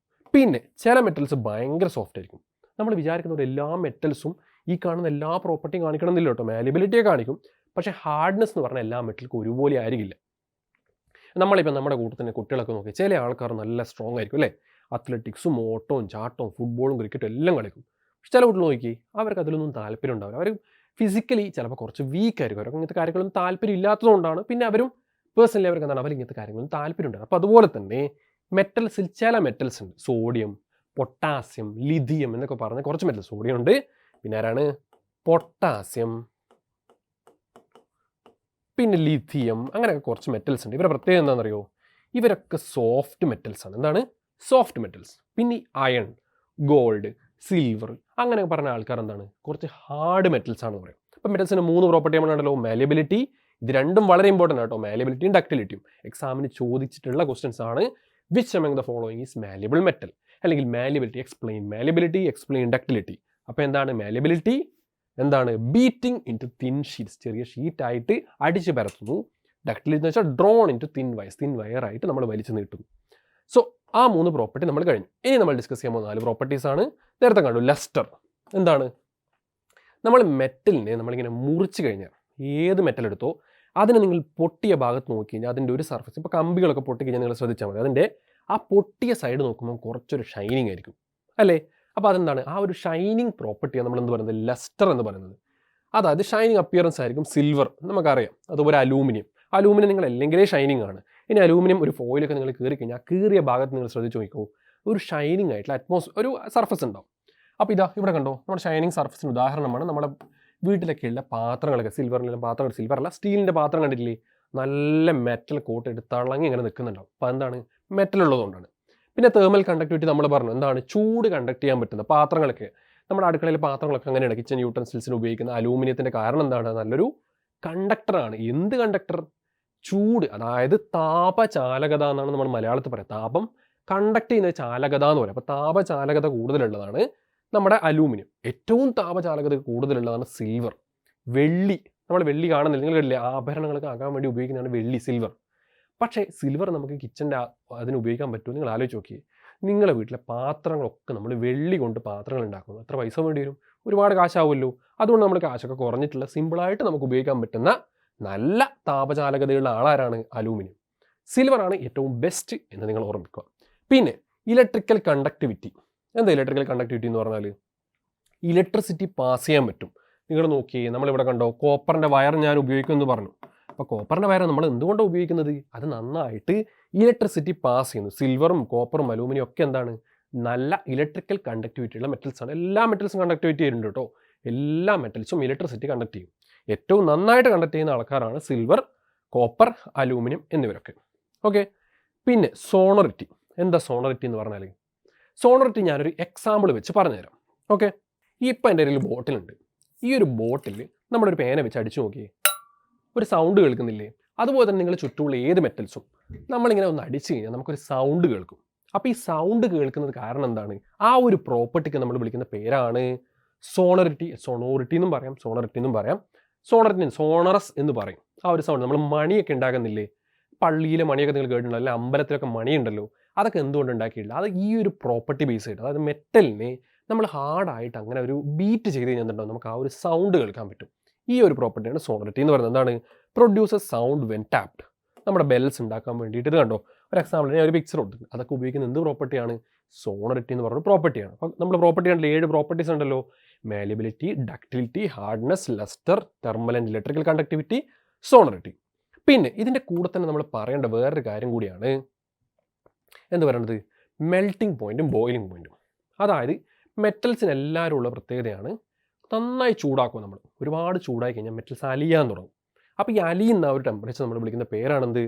Speaker 1: പിന്നെ ചില മെറ്റൽസ് ഭയങ്കര സോഫ്റ്റ് ആയിരിക്കും. നമ്മൾ വിചാരിക്കുന്ന എല്ലാ മെറ്റൽസും ഈ കാണുന്ന എല്ലാ പ്രോപ്പർട്ടിയും കാണിക്കണമെന്നില്ല കേട്ടോ. മാലിബിലിറ്റിയെ കാണിക്കും, പക്ഷേ ഹാർഡ്നെസ് എന്ന് പറഞ്ഞാൽ എല്ലാ മെറ്റൽക്കും ഒരുപോലെ ആയിരിക്കില്ല. നമ്മളിപ്പോൾ നമ്മുടെ കൂട്ടത്തിൻ്റെ കുട്ടികളൊക്കെ നോക്കി, ചില ആൾക്കാർ നല്ല സ്ട്രോങ് ആയിരിക്കും അല്ലേ? അത്ലറ്റിക്സും ഓട്ടവും ചാട്ടവും ഫുട്ബോളും ക്രിക്കറ്റും എല്ലാം കളിക്കും. പക്ഷെ ചില കുട്ടികൾ നോക്കി, അവർക്ക് അതിലൊന്നും താല്പര്യം ഉണ്ടാവില്ല. അവർ ഫിസിക്കലി ചിലപ്പോൾ കുറച്ച് വീക്ക് ആയിരിക്കും. അവർക്ക് ഇങ്ങനത്തെ കാര്യങ്ങളൊന്നും താല്പര്യം ഇല്ലാത്തതുകൊണ്ടാണ്. പിന്നെ അവരും പേഴ്സണലി അവർക്ക് എന്താണ്, അവർ ഇങ്ങനത്തെ കാര്യങ്ങളൊന്നും താല്പര്യം ഉണ്ടാകും. അപ്പോൾ അതുപോലെ തന്നെ മെറ്റൽസിൽ ചില മെറ്റൽസ് ഉണ്ട്, സോഡിയം, പൊട്ടാസ്യം, ലിഥിയം എന്നൊക്കെ പറഞ്ഞ കുറച്ച് മെറ്റൽസ്. സോഡിയം ഉണ്ട്, പിന്നെ ആരാണ്? പൊട്ടാസ്യം, പിന്നെ ലിഥിയം, അങ്ങനെയൊക്കെ കുറച്ച് മെറ്റൽസ് ഉണ്ട്. ഇവരുടെ പ്രത്യേകത എന്താണെന്നറിയോ? ഇവരൊക്കെ സോഫ്റ്റ് മെറ്റൽസ് ആണ്. എന്താണ്? Soft metals. പിന്നെ അയൺ, ഗോൾഡ്, സിൽവർ അങ്ങനെ പറഞ്ഞ ആൾക്കാർ എന്താണ്? കുറച്ച് ഹാർഡ് മെറ്റൽസ് ആണെന്ന് പറയും. അപ്പം മെറ്റൽസിന് 3 പ്രോപ്പർട്ടി നമ്മളുണ്ടല്ലോ. മാലിബിലിറ്റി, ഇത് രണ്ടും വളരെ ഇമ്പോർട്ടൻ്റ് ആട്ടോ. മാലിബിലിറ്റിയും ഡക്റ്റിലിറ്റിയും എക്സാമിന് ചോദിച്ചിട്ടുള്ള ക്വസ്റ്റ്യൻസ് ആണ്. Which among the following is malleable metal? അല്ലെങ്കിൽ malleability, explain malleability, explain ductility. അപ്പോൾ എന്താണ് മാലിബിലിറ്റി? എന്താണ്? Beating in to thin sheets, ചെറിയ ഷീറ്റായിട്ട് അടിച്ച് പരത്തുന്നു. ഡക്റ്റിലിറ്റി എന്ന് വെച്ചാൽ drawn in to thin wires, തിൻ വയറായിട്ട് നമ്മൾ വലിച്ചു നീട്ടുന്നു. സോ ആ 3 പ്രോപ്പർട്ടി നമ്മൾ കഴിഞ്ഞു. ഇനി നമ്മൾ ഡിസ്കസ് ചെയ്യാൻ പോകുന്ന 4 പ്രോപ്പർട്ടീസ് ആണ്. നേരത്തെ കണ്ടു ലസ്റ്റർ. എന്താണ്? നമ്മൾ മെറ്റലിനെ നമ്മളിങ്ങനെ മുറിച്ച് കഴിഞ്ഞാൽ, ഏത് മെറ്റൽ എടുത്തോ അതിനെ നിങ്ങൾ പൊട്ടിയ ഭാഗത്ത് നോക്കി കഴിഞ്ഞാൽ അതിൻ്റെ ഒരു സർഫസ്, ഇപ്പോൾ കമ്പികളൊക്കെ പൊട്ടിക്കഴിഞ്ഞാൽ നിങ്ങൾ ശ്രദ്ധിച്ചാൽ മതി, അതിൻ്റെ ആ പൊട്ടിയ സൈഡ് നോക്കുമ്പോൾ കുറച്ചൊരു ഷൈനിങ് ആയിരിക്കും അല്ലേ? അപ്പോൾ അതെന്താണ്? ആ ഒരു ഷൈനിങ് പ്രോപ്പർട്ടിയാണ് നമ്മൾ എന്ത് പറയുന്നത്? ലസ്റ്റർ എന്ന് പറയുന്നത്. അതായത് ഷൈനിങ് അപ്പിയറൻസ് ആയിരിക്കും സിൽവർ, നമുക്കറിയാം. അതുപോലെ അലൂമിനിയം നിങ്ങൾ അല്ലെങ്കിലേ ഷൈനിങ് ആണ്. ഇനി അലൂമിനിയം ഒരു ഫോയിലൊക്കെ നിങ്ങൾ കീറി കഴിഞ്ഞാൽ കീറിയ ഭാഗത്ത് നിങ്ങൾ ശ്രദ്ധിച്ച് നോക്കിക്കോ, ഒരു ഷൈനിങ് ആയിട്ടുള്ള ഒരു സർഫസ് ഉണ്ടാവും. അപ്പോൾ ഇതാ ഇവിടെ കണ്ടോ, നമ്മുടെ ഷൈനിങ് സർഫസിന് ഉദാഹരണമാണ് നമ്മുടെ വീട്ടിലൊക്കെയുള്ള പാത്രങ്ങളൊക്കെ. സിൽവറിൻ്റെ പാത്രങ്ങൾ, സിൽവറല്ല സ്റ്റീലിൻ്റെ പാത്രം കണ്ടിട്ടില്ലേ? നല്ല മെറ്റൽ കോട്ട് എടുത്ത് തിളങ്ങി ഇങ്ങനെ നിൽക്കുന്നുണ്ടാവും. അപ്പോൾ എന്താണ്? മെറ്റൽ ഉള്ളതുകൊണ്ടാണ്. പിന്നെ തേർമൽ കണ്ടക്ടിവിറ്റി നമ്മൾ പറഞ്ഞു, എന്താണ്? ചൂട് കണ്ടക്ട് ചെയ്യാൻ പറ്റുന്ന പാത്രങ്ങളൊക്കെ, നമ്മുടെ അടുക്കളയിലെ പാത്രങ്ങളൊക്കെ അങ്ങനെയാണ്. കിച്ചൺ യൂട്ടൻസിൽസിന് ഉപയോഗിക്കുന്ന അലൂമിനിയത്തിൻ്റെ കാരണം എന്താണ്? നല്ലൊരു കണ്ടക്ടറാണ്. എന്ത് കണ്ടക്ടർ? ചൂട്, അതായത് താപചാലകത എന്നാണ് നമ്മൾ മലയാളത്തിൽ പറയുക. താപം കണ്ടക്ട് ചെയ്യുന്ന ചാലകത എന്ന് പറയും. അപ്പോൾ താപചാലകത കൂടുതലുള്ളതാണ് നമ്മുടെ അലൂമിനിയം. ഏറ്റവും താപചാലകത കൂടുതലുള്ളതാണ് സിൽവർ. വെള്ളി, നമ്മൾ വെള്ളി കാണുന്നില്ല, നിങ്ങൾ കണ്ടില്ലേ? ആഭരണങ്ങളൊക്കെ ആകാൻ വേണ്ടി ഉപയോഗിക്കുന്നതാണ് വെള്ളി, സിൽവർ. പക്ഷേ സിൽവർ നമുക്ക് കിച്ചൻ്റെ അതിന് ഉപയോഗിക്കാൻ പറ്റുമോ? നിങ്ങൾ ആലോചിച്ച് നോക്കിയേ. നിങ്ങളുടെ വീട്ടിലെ പാത്രങ്ങളൊക്കെ നമ്മൾ വെള്ളി കൊണ്ട് പാത്രങ്ങൾ ഉണ്ടാക്കുന്നു. എത്ര പൈസ വേണ്ടി വരും? ഒരുപാട് കാശാവുമല്ലോ. അതുകൊണ്ട് നമ്മൾ കാശൊക്കെ കുറഞ്ഞിട്ടുള്ള സിമ്പിളായിട്ട് നമുക്ക് ഉപയോഗിക്കാൻ പറ്റുന്ന നല്ല താപചാലകതയുള്ള ആളാരാണ്? അലൂമിനിയം. സിൽവറാണ് ഏറ്റവും ബെസ്റ്റ് എന്ന് നിങ്ങൾ ഓർമ്മിക്കുക. പിന്നെ ഇലക്ട്രിക്കൽ കണ്ടക്ടിവിറ്റി. എന്താ ഇലക്ട്രിക്കൽ കണ്ടക്ടിവിറ്റി എന്ന് പറഞ്ഞാൽ? ഇലക്ട്രിസിറ്റി പാസ് ചെയ്യാൻ പറ്റും. നിങ്ങൾ നോക്കിയേ, നമ്മളിവിടെ കണ്ടോ കോപ്പറിൻ്റെ വയർ ഞാൻ ഉപയോഗിക്കുമെന്ന് പറഞ്ഞു. അപ്പോൾ കോപ്പറിൻ്റെ വയർ നമ്മൾ എന്തുകൊണ്ടാണ് ഉപയോഗിക്കുന്നത്? അത് നന്നായിട്ട് ഇലക്ട്രിസിറ്റി പാസ് ചെയ്യുന്നു. സിൽവറും കോപ്പറും അലൂമിനിയം ഒക്കെ എന്താണ്? നല്ല ഇലക്ട്രിക്കൽ കണ്ടക്ടിവിറ്റി ഉള്ള മെറ്റൽസാണ്. എല്ലാ മെറ്റൽസും കണ്ടക്ടിവിറ്റി ചെയ്യുന്നുണ്ട് കേട്ടോ. എല്ലാ മെറ്റൽസും ഇലക്ട്രിസിറ്റി കണ്ടക്ട് ചെയ്യും. ഏറ്റവും നന്നായിട്ട് കണ്ടക്ട് ചെയ്യുന്ന ആൾക്കാരാണ് സിൽവർ, കോപ്പർ, അലൂമിനിയം എന്നിവരൊക്കെ. ഓക്കെ. പിന്നെ സോണറിറ്റി. എന്താ സോണറിറ്റി എന്ന് പറഞ്ഞാൽ? സോണറിറ്റി ഞാനൊരു എക്സാമ്പിൾ വെച്ച് പറഞ്ഞുതരാം. ഓക്കെ. ഇപ്പം എൻ്റെ കയ്യിൽ ബോട്ടിലുണ്ട്. ഈ ഒരു ബോട്ടിൽ നമ്മളൊരു പേന വെച്ച് അടിച്ചു നോക്കിയേ, ഒരു സൗണ്ട് കേൾക്കുന്നില്ലേ? അതുപോലെ തന്നെ നിങ്ങൾ ചുറ്റുമുള്ള ഏത് മെറ്റൽസും നമ്മളിങ്ങനെ ഒന്ന് അടിച്ചു കഴിഞ്ഞാൽ നമുക്കൊരു സൗണ്ട് കേൾക്കും. അപ്പോൾ ഈ സൗണ്ട് കേൾക്കുന്നത് കാരണം എന്താണ്? ആ ഒരു പ്രോപ്പർട്ടിക്ക് നമ്മൾ വിളിക്കുന്ന പേരാണ് സോണറിറ്റി. സോണോറിറ്റി എന്നും പറയാം, സോണറിറ്റി എന്നും പറയാം. സോണറസ് എന്ന് പറയും. ആ ഒരു സൗണ്ട് നമ്മൾ മണിയൊക്കെ ഉണ്ടാക്കുന്നില്ലേ? പള്ളിയിലെ മണിയൊക്കെ നിങ്ങൾ കേട്ടിട്ടുണ്ടോ? അല്ലെ അമ്പലത്തിലൊക്കെ മണിയുണ്ടല്ലോ. അതൊക്കെ എന്തുകൊണ്ട് ഉണ്ടാക്കിയിട്ടില്ല? അത് ഈ ഒരു പ്രോപ്പർട്ടി ബേസ് ആയിട്ട്, അതായത് മെറ്റലിനെ നമ്മൾ ഹാർഡായിട്ട് അങ്ങനെ ഒരു ബീറ്റ് ചെയ്ത് കഴിഞ്ഞിട്ടുണ്ടോ നമുക്ക് ആ ഒരു സൗണ്ട് കേൾക്കാൻ പറ്റും. ഈ ഒരു പ്രോപ്പർട്ടിയാണ് സോണറിറ്റി എന്ന് പറയുന്നത്. എന്താണ്? Produces sound when tapped. നമ്മുടെ ബെൽസ് ഉണ്ടാക്കാൻ വേണ്ടിയിട്ട് ഇത് കണ്ടോ, ഒരു എക്സാമ്പിൾ ഞാൻ ഒരു പിക്ചർ കൊടുത്തിട്ടുണ്ട്. അതൊക്കെ ഉപയോഗിക്കുന്ന എന്ത് പ്രോപ്പർട്ടിയാണ്? സോണറിറ്റി എന്ന് പറയുന്ന പ്രോപ്പർട്ടിയാണ്. അപ്പോൾ നമ്മൾ പ്രോപ്പർട്ടി കണ്ടില്ല, 7 പ്രോപ്പർട്ടീസ് ഉണ്ടല്ലോ. Malleability, ductility, hardness, lustre, thermal and electrical conductivity, sonority. പിന്നെ ഇതിൻ്റെ കൂടെ തന്നെ നമ്മൾ പറയേണ്ട വേറൊരു കാര്യം കൂടിയാണ് എന്ത് പറയുന്നത്? മെൽറ്റിംഗ് പോയിൻറ്റും ബോയിലിംഗ് പോയിൻറ്റും. അതായത് മെറ്റൽസിന് എല്ലാവരും ഉള്ള പ്രത്യേകതയാണ് നന്നായി ചൂടാക്കും. നമ്മൾ ഒരുപാട് ചൂടായി കഴിഞ്ഞാൽ മെറ്റൽസ് അലിയാൻ തുടങ്ങും. അപ്പോൾ ഈ അലിയുന്ന ഒരു ടെമ്പറേച്ചർ നമ്മൾ വിളിക്കുന്ന പേരാണെന്ത്?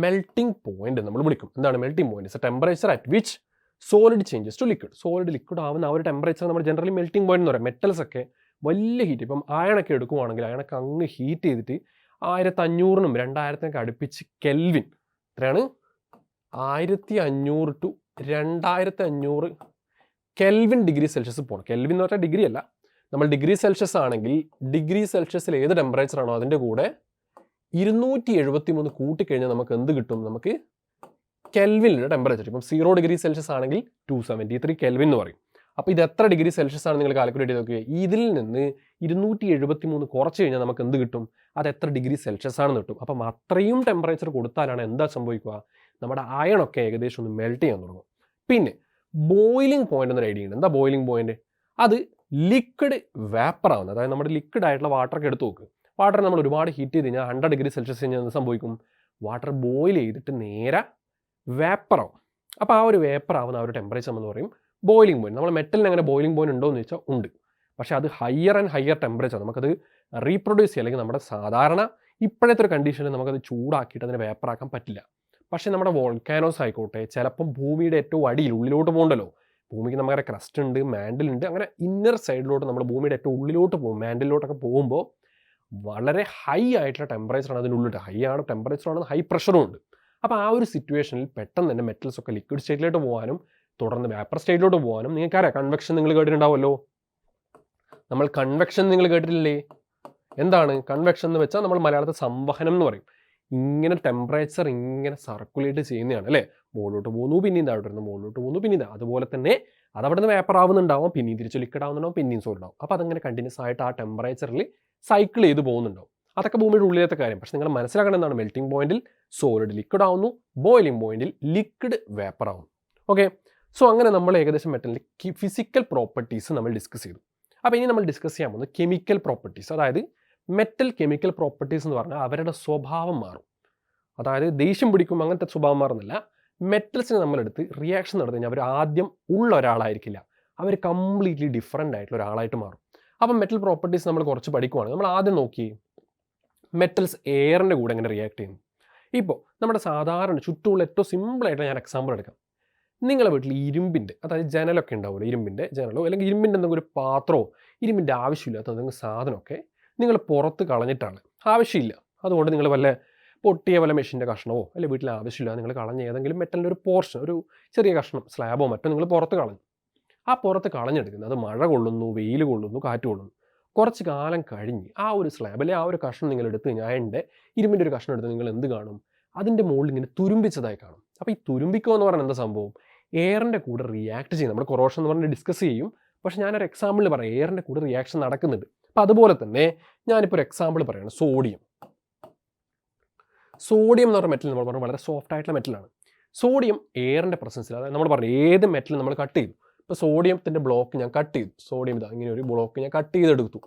Speaker 1: മെൽറ്റിംഗ് പോയിന്റ് നമ്മൾ വിളിക്കും. എന്താണ് melting point? It's a temperature at which solid changes to liquid. Solid liquid ആവുന്ന ആ ഒരു ടെമ്പറേച്ചർ നമ്മൾ ജനറലി മെൽറ്റിംഗ് പോയിന്റ് എന്ന് പറയും. മെറ്റൽസ് ഒക്കെ വലിയ ഹീറ്റ്, ഇപ്പം അയണൊക്കെ എടുക്കുവാണെങ്കിൽ അയണൊക്കെ അങ്ങ് ഹീറ്റ് ചെയ്തിട്ട് 1500-നും 2000-നും അടുപ്പിച്ച് കെൽവിൻ, എത്രയാണ്? 1500 to 2500 കെൽവിൻ ഡിഗ്രി സെൽഷ്യസ് പോകണം. കെൽവിൻ എന്ന് പറഞ്ഞാൽ ഡിഗ്രി അല്ല, നമ്മൾ ഡിഗ്രി സെൽഷ്യസ് ആണെങ്കിൽ ഡിഗ്രി സെൽഷ്യസിൽ ഏത് ടെമ്പറേച്ചർ ആണോ അതിൻ്റെ കൂടെ 273 കൂട്ടിക്കഴിഞ്ഞാൽ നമുക്ക് എന്ത് കിട്ടും? നമുക്ക് കെൽവിനിലെ ടെമ്പറേച്ചർ. ഇപ്പം 0 ഡിഗ്രി സെൽഷ്യസ് ആണെങ്കിൽ 273 കെൽവിൻ എന്ന് പറയും. അപ്പോൾ ഇത് എത്ര ഡിഗ്രി സെൽഷ്യസ് ആണ് നിങ്ങൾ കാൽക്കുലേറ്റ് ചെയ്ത് നോക്കിയത്? ഇതിൽ നിന്ന് 273 കുറച്ച് കഴിഞ്ഞാൽ നമുക്ക് എന്ത് കിട്ടും? അത് എത്ര ഡിഗ്രി സെൽഷ്യസ് ആണെന്ന് കിട്ടും. അപ്പം അത്രയും ടെമ്പറേച്ചർ കൊടുത്താലാണ് എന്താ സംഭവിക്കുക? നമ്മുടെ അയണൊക്കെ ഏകദേശം ഒന്ന് മെൽറ്റ് ചെയ്യാൻ തുടങ്ങും. പിന്നെ ബോയിലിംഗ് പോയിന്റ് എന്നൊരു ഐഡിയ ഉണ്ട്. എന്താ ബോയിലിംഗ് പോയിന്റ്? അത് ലിക്വിഡ് വേപ്പർ ആവുന്നത്. അതായത് നമ്മുടെ ലിക്വിഡ് ആയിട്ടുള്ള വാട്ടറൊക്കെ എടുത്ത് നോക്ക്. വാട്ടർ നമ്മൾ ഒരുപാട് ഹീറ്റ് ചെയ്ത് കഴിഞ്ഞാൽ 100 ഡിഗ്രി സെൽഷ്യസ് കഴിഞ്ഞാൽ എന്ത് സംഭവിക്കും? വാട്ടർ ബോയിൽ ചെയ്തിട്ട് നേരെ വേപ്പറാവും. അപ്പോൾ ആ ഒരു വേപ്പർ ആവുന്ന ആ ഒരു ടെമ്പറേച്ചർ എന്ന് പറയും ബോയിലിംഗ് പോയിന്റ്. നമ്മൾ മെറ്റലിന് അങ്ങനെ ബോയിലിംഗ് പോയിന്റ് ഉണ്ടോ എന്ന് ചോദിച്ചാൽ ഉണ്ട്. പക്ഷേ അത് ഹയർ ആൻഡ് ഹയർ ടെമ്പറേച്ചർ നമുക്കത് റീപ്രൊഡ്യൂസ് ചെയ്യുക, അല്ലെങ്കിൽ നമ്മുടെ സാധാരണ ഇപ്പോഴത്തെ ഒരു കണ്ടീഷനിൽ നമുക്കത് ചൂടാക്കിയിട്ട് അതിനെ വേപ്പറാക്കാൻ പറ്റില്ല. പക്ഷേ നമ്മുടെ വോൾക്കാനോസ് ആയിക്കോട്ടെ, ചിലപ്പം ഭൂമിയുടെ ഏറ്റവും അടിയിൽ ഉള്ളിലോട്ട് പോകണ്ടല്ലോ. ഭൂമിക്ക് നമ്മുടെ ക്രസ്റ്റ് ഉണ്ട്, മാൻഡിൽ ഉണ്ട്. അങ്ങനെ ഇന്നർ സൈഡിലോട്ട് നമ്മൾ ഭൂമിയുടെ ഏറ്റവും ഉള്ളിലോട്ട് പോകും, മാൻഡിലോട്ടൊക്കെ പോകുമ്പോൾ വളരെ ഹൈ ആയിട്ടുള്ള ടെമ്പറേച്ചറാണ് അതിനുള്ളിട്ട്. ഹൈ ആണ് ടെമ്പറേച്ചറാണ്, ഹൈ പ്രഷറും ഉണ്ട്. അപ്പോൾ ആ ഒരു സിറ്റുവേഷനിൽ പെട്ടെന്ന് തന്നെ മെറ്റൽസ് ഒക്കെ ലിക്വിഡ് സ്റ്റേറ്റിലോട്ട് പോകാനും തുടർന്ന് വേപ്പർ സ്റ്റേറ്റിലോട്ട് പോകാനും നിങ്ങൾക്കറിയാം. കൺവെക്ഷൻ നിങ്ങൾ കേട്ടിട്ടുണ്ടാവുമല്ലോ. നമ്മൾ കൺവെക്ഷൻ നിങ്ങൾ കേട്ടിട്ടില്ലേ? എന്താണ് കൺവെക്ഷൻ എന്ന് വെച്ചാൽ നമ്മൾ മലയാളത്തിൽ സംവഹനം എന്ന് പറയും. ഇങ്ങനെ ടെമ്പറേച്ചർ ഇങ്ങനെ സർക്കുലേറ്റ് ചെയ്യുന്നതാണ് അല്ലേ. മുകളിലോട്ട് പോകുന്നു, പിന്നെയും താഴോട്ട് വരുന്നു, മുകളിലോട്ട് പോകുന്നു, പിന്നെയും അതുപോലെ തന്നെ അതവിടെ നിന്ന് വേപ്പർ ആവുന്നുണ്ടാവും, പിന്നെയും തിരിച്ച് ലിക്വിഡ് ആവുന്നുണ്ടാവും, പിന്നെയും സോളിഡ് ആവും. അപ്പോൾ അതങ്ങനെ കണ്ടിന്യൂസ് ആയിട്ട് ആ ടെമ്പറേച്ചറിൽ സൈക്കിൾ ചെയ്ത് പോകുന്നുണ്ടാവും. അതൊക്കെ ഭൂമിയുടെ ഉള്ളിലത്തെ കാര്യം. പക്ഷേ നിങ്ങൾ മനസ്സിലാക്കണം എന്താണ്? മെൽറ്റിംഗ് പോയിന്റിൽ സോളിഡ് ലിക്വിഡ് ആവുന്നു, ബോയിലിംഗ് പോയിന്റിൽ ലിക്വിഡ് വേപ്പർ ആവുന്നു. ഓക്കെ, സോ അങ്ങനെ നമ്മൾ ഏകദേശം മെറ്റലിൻ്റെ ഫിസിക്കൽ പ്രോപ്പർട്ടീസ് നമ്മൾ ഡിസ്കസ് ചെയ്തു. അപ്പോൾ ഇനി നമ്മൾ ഡിസ്കസ് ചെയ്യാൻ പോകുന്നത് കെമിക്കൽ പ്രോപ്പർട്ടീസ്. അതായത് മെറ്റൽ കെമിക്കൽ പ്രോപ്പർട്ടീസ് എന്ന് പറഞ്ഞാൽ അവരുടെ സ്വഭാവം മാറും. അതായത് ദേഷ്യം പിടിക്കും അങ്ങനത്തെ സ്വഭാവം മാറുന്നില്ല. മെറ്റൽസിനെ നമ്മളെടുത്ത് റിയാക്ഷൻ നടത്തി കഴിഞ്ഞാൽ അവർ ആദ്യം ഉള്ള ഒരാളായിരിക്കില്ല, അവർ കംപ്ലീറ്റ്ലി ഡിഫറെൻ്റ് ആയിട്ടുള്ള ഒരാളായിട്ട് മാറും. അപ്പം മെറ്റൽ പ്രോപ്പർട്ടീസ് നമ്മൾ കുറച്ച് പഠിക്കുവാണ്. നമ്മൾ ആദ്യം നോക്കി മെറ്റൽസ് എയറിൻ്റെ കൂടെ എങ്ങനെ റിയാക്ട് ചെയ്യുന്നു. ഇപ്പോൾ നമ്മുടെ സാധാരണ ചുറ്റുമുള്ള ഏറ്റവും സിമ്പിളായിട്ട് ഞാൻ എക്സാമ്പിൾ എടുക്കാം. നിങ്ങളുടെ വീട്ടിൽ ഇരുമ്പിൻ്റെ, അതായത് ജനലൊക്കെ ഉണ്ടാവുമല്ലോ, ഇരുമ്പിൻ്റെ ജനലോ അല്ലെങ്കിൽ ഇരുമ്പിൻ്റെ എന്തെങ്കിലും ഒരു പാത്രമോ ഇരുമ്പിൻ്റെ ആവശ്യമില്ലാത്ത എന്തെങ്കിലും സാധനമൊക്കെ നിങ്ങൾ പുറത്ത് കളഞ്ഞിട്ടാണ്. ആവശ്യമില്ല, അതുകൊണ്ട് നിങ്ങൾ വല്ല പൊട്ടിയ വല്ല മെഷീൻ്റെ കഷ്ണമോ അല്ലെങ്കിൽ വീട്ടിൽ ആവശ്യമില്ല നിങ്ങൾ കളഞ്ഞ ഏതെങ്കിലും മെറ്റലിൻ്റെ ഒരു പോർഷൻ, ഒരു ചെറിയ കഷ്ണം സ്ലാബോ മറ്റോ നിങ്ങൾ പുറത്ത് കളഞ്ഞു. ആ പുറത്ത് കളഞ്ഞെടുക്കുന്നത് അത് മഴ കൊള്ളുന്നു, വെയിൽ കൊള്ളുന്നു, കാറ്റ് കൊള്ളുന്നു. കുറച്ച് കാലം കഴിഞ്ഞ് ആ ഒരു സ്ലാബ് അല്ലെങ്കിൽ ആ ഒരു കഷ്ണം നിങ്ങൾ എടുത്ത് കഴിഞ്ഞാൽ അതിൻ്റെ ഇരുമ്പിൻ്റെ ഒരു കഷ്ണം എടുത്ത് നിങ്ങൾ എന്ത് കാണും? അതിൻ്റെ മുകളിൽ ഇങ്ങനെ തുരുമ്പിച്ചതായി കാണും. അപ്പോൾ ഈ തുരുമ്പിക്കുക എന്ന് പറയുന്നത് എന്താ സംഭവം? എയറിൻ്റെ കൂടെ റിയാക്ട് ചെയ്യും. നമ്മൾ കൊറോഷൻ എന്ന് പറഞ്ഞ് ഡിസ്കസ് ചെയ്യും. പക്ഷേ ഞാനൊരു എക്സാമ്പിൾ പറയാം. എയറിൻ്റെ കൂടെ റിയാക്ഷൻ നടക്കുന്നുണ്ട്. അപ്പോൾ അതുപോലെ തന്നെ ഞാനിപ്പോൾ ഒരു എക്സാമ്പിൾ പറയുകയാണ്. സോഡിയം എന്ന് പറഞ്ഞ മെറ്റൽ നമ്മൾ പറഞ്ഞു വളരെ സോഫ്റ്റ് ആയിട്ടുള്ള മെറ്റലാണ്. സോഡിയം എയറിൻ്റെ പ്രസൻസിൽ, അതായത് നമ്മൾ പറഞ്ഞു ഏത് മെറ്റൽ നമ്മൾ കട്ട് ചെയ്തു. ഇപ്പോൾ സോഡിയത്തിൻ്റെ ബ്ലോക്ക് ഞാൻ കട്ട് ചെയ്തു. സോഡിയം ഇതാ ഇങ്ങനെ ഒരു ബ്ലോക്ക് ഞാൻ കട്ട് ചെയ്തെടുത്തു.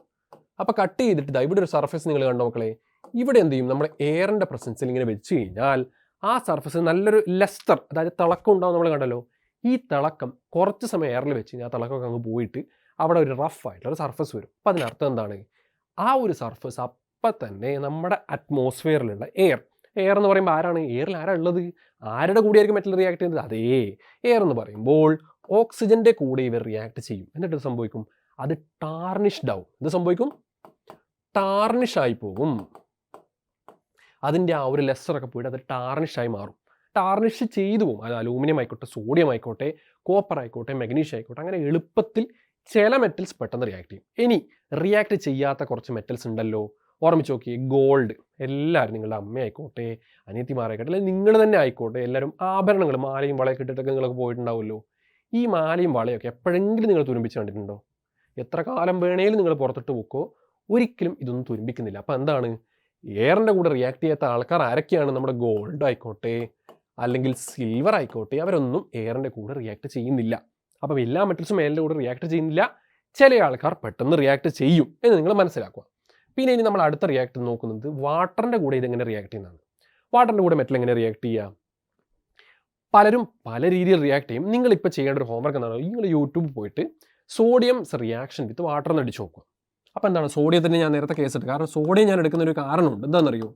Speaker 1: അപ്പോൾ കട്ട് ചെയ്തിട്ട് ഇതാ ഇവിടെ ഒരു സർഫസ് നിങ്ങൾ കണ്ടോ മക്കളെ. ഇവിടെ എന്ത് ചെയ്യും? നമ്മൾ എയറിൻ്റെ പ്രസൻസിൽ ഇങ്ങനെ വെച്ച് കഴിഞ്ഞാൽ ആ സർഫസ് നല്ലൊരു ലെസ്റ്റർ, അതായത് തിളക്കം ഉണ്ടാവും. നമ്മൾ കണ്ടല്ലോ, ഈ തിളക്കം കുറച്ച് സമയം എയറിൽ വെച്ച് കഴിഞ്ഞാൽ ആ തിളക്കമൊക്കെ അങ്ങ് പോയിട്ട് അവിടെ ഒരു റഫ് ആയിട്ടുള്ള ഒരു സർഫസ് വരും. അപ്പോൾ അതിനർത്ഥം എന്താണ്? ആ ഒരു സർഫസ് അപ്പം തന്നെ നമ്മുടെ അറ്റ്മോസ്ഫിയറിലുള്ള എയർ എന്ന് പറയുമ്പോൾ ആരാണ്? എയറിൽ ആരാ ഉള്ളത്? ആരുടെ കൂടെയായിരിക്കും മെറ്റൽ റിയാക്ട് ചെയ്യുന്നത്? അതേ എയർ എന്ന് പറയുമ്പോൾ ഓക്സിജൻ്റെ കൂടെ ഇവർ റിയാക്ട് ചെയ്യും. എന്നിട്ട് ഇത് സംഭവിക്കും, അത് ടാർണിഷ്ഡ് ആവും. ഇത് സംഭവിക്കും, ടാർണിഷായി പോകും. അതിൻ്റെ ആ ഒരു ലെസ്റ്ററൊക്കെ പോയിട്ട് അത് ടാർണിഷായി മാറും. ടാർണിഷ് ചെയ്തു പോകും. അത് അലൂമിനിയം ആയിക്കോട്ടെ, സോഡിയം ആയിക്കോട്ടെ, കോപ്പർ ആയിക്കോട്ടെ, മാഗ്നീഷ്യം ആയിക്കോട്ടെ, അങ്ങനെ എളുപ്പത്തിൽ ചില മെറ്റൽസ് പെട്ടെന്ന് റിയാക്ട് ചെയ്യും. ഇനി റിയാക്ട് ചെയ്യാത്ത കുറച്ച് മെറ്റൽസ് ഉണ്ടല്ലോ, ഓർമ്മിച്ച് നോക്കി. ഗോൾഡ്, എല്ലാവരും നിങ്ങളുടെ അമ്മയായിക്കോട്ടെ, അനിയത്തിമാരായിക്കോട്ടെ, അല്ലെങ്കിൽ നിങ്ങൾ തന്നെ ആയിക്കോട്ടെ, എല്ലാവരും ആഭരണങ്ങൾ മാലയും വളയൊക്കെ ഇട്ടിട്ടൊക്കെ നിങ്ങളൊക്കെ പോയിട്ടുണ്ടാവുമല്ലോ. ഈ മാലയും വളയൊക്കെ എപ്പോഴെങ്കിലും നിങ്ങൾ തുരുമ്പിച്ച് കണ്ടിട്ടുണ്ടോ? എത്ര കാലം വേണേലും നിങ്ങൾ പുറത്തിട്ട് വെക്കോ, ഒരിക്കലും ഇതൊന്നും തുരുമ്പിക്കുന്നില്ല. അപ്പോൾ എന്താണ്? എയറിൻ്റെ കൂടെ റിയാക്ട് ചെയ്യാത്ത ആൾക്കാർ ആരൊക്കെയാണ്? നമ്മുടെ ഗോൾഡ് ആയിക്കോട്ടെ അല്ലെങ്കിൽ സിൽവർ ആയിക്കോട്ടെ, അവരൊന്നും എയറിൻ്റെ കൂടെ റിയാക്ട് ചെയ്യുന്നില്ല. അപ്പം എല്ലാ മെറ്റൽസും എയറിൻ്റെ കൂടെ റിയാക്ട് ചെയ്യുന്നില്ല. ചില ആൾക്കാർ പെട്ടെന്ന് റിയാക്ട് ചെയ്യും എന്ന് നിങ്ങൾ മനസ്സിലാക്കുക. പിന്നെ ഇനി നമ്മൾ അടുത്ത റിയാക്ട് നോക്കുന്നത് വാട്ടറിൻ്റെ കൂടെ ഇതെങ്ങനെ റിയാക്ട് ചെയ്യുന്നതാണ്. വാട്ടറിൻ്റെ കൂടെ മെറ്റൽ എങ്ങനെ റിയാക്ട് ചെയ്യുക? പലരും പല രീതിയിൽ റിയാക്ട് ചെയ്യും. നിങ്ങളിപ്പോൾ ചെയ്യേണ്ട ഒരു ഹോംവർക്ക് എന്താണ്? നിങ്ങൾ യൂട്യൂബിൽ പോയിട്ട് സോഡിയം റിയാക്ഷൻ വിത്ത് വാട്ടർ എന്ന് അടിച്ച് നോക്കുക. അപ്പോൾ എന്താണ്? സോഡിയത്തിന് ഞാൻ നേരത്തെ കേസ് എടുത്തു. കാരണം സോഡിയം ഞാൻ എടുക്കുന്ന ഒരു കാരണമുണ്ട്. എന്താണെന്നറിയോ?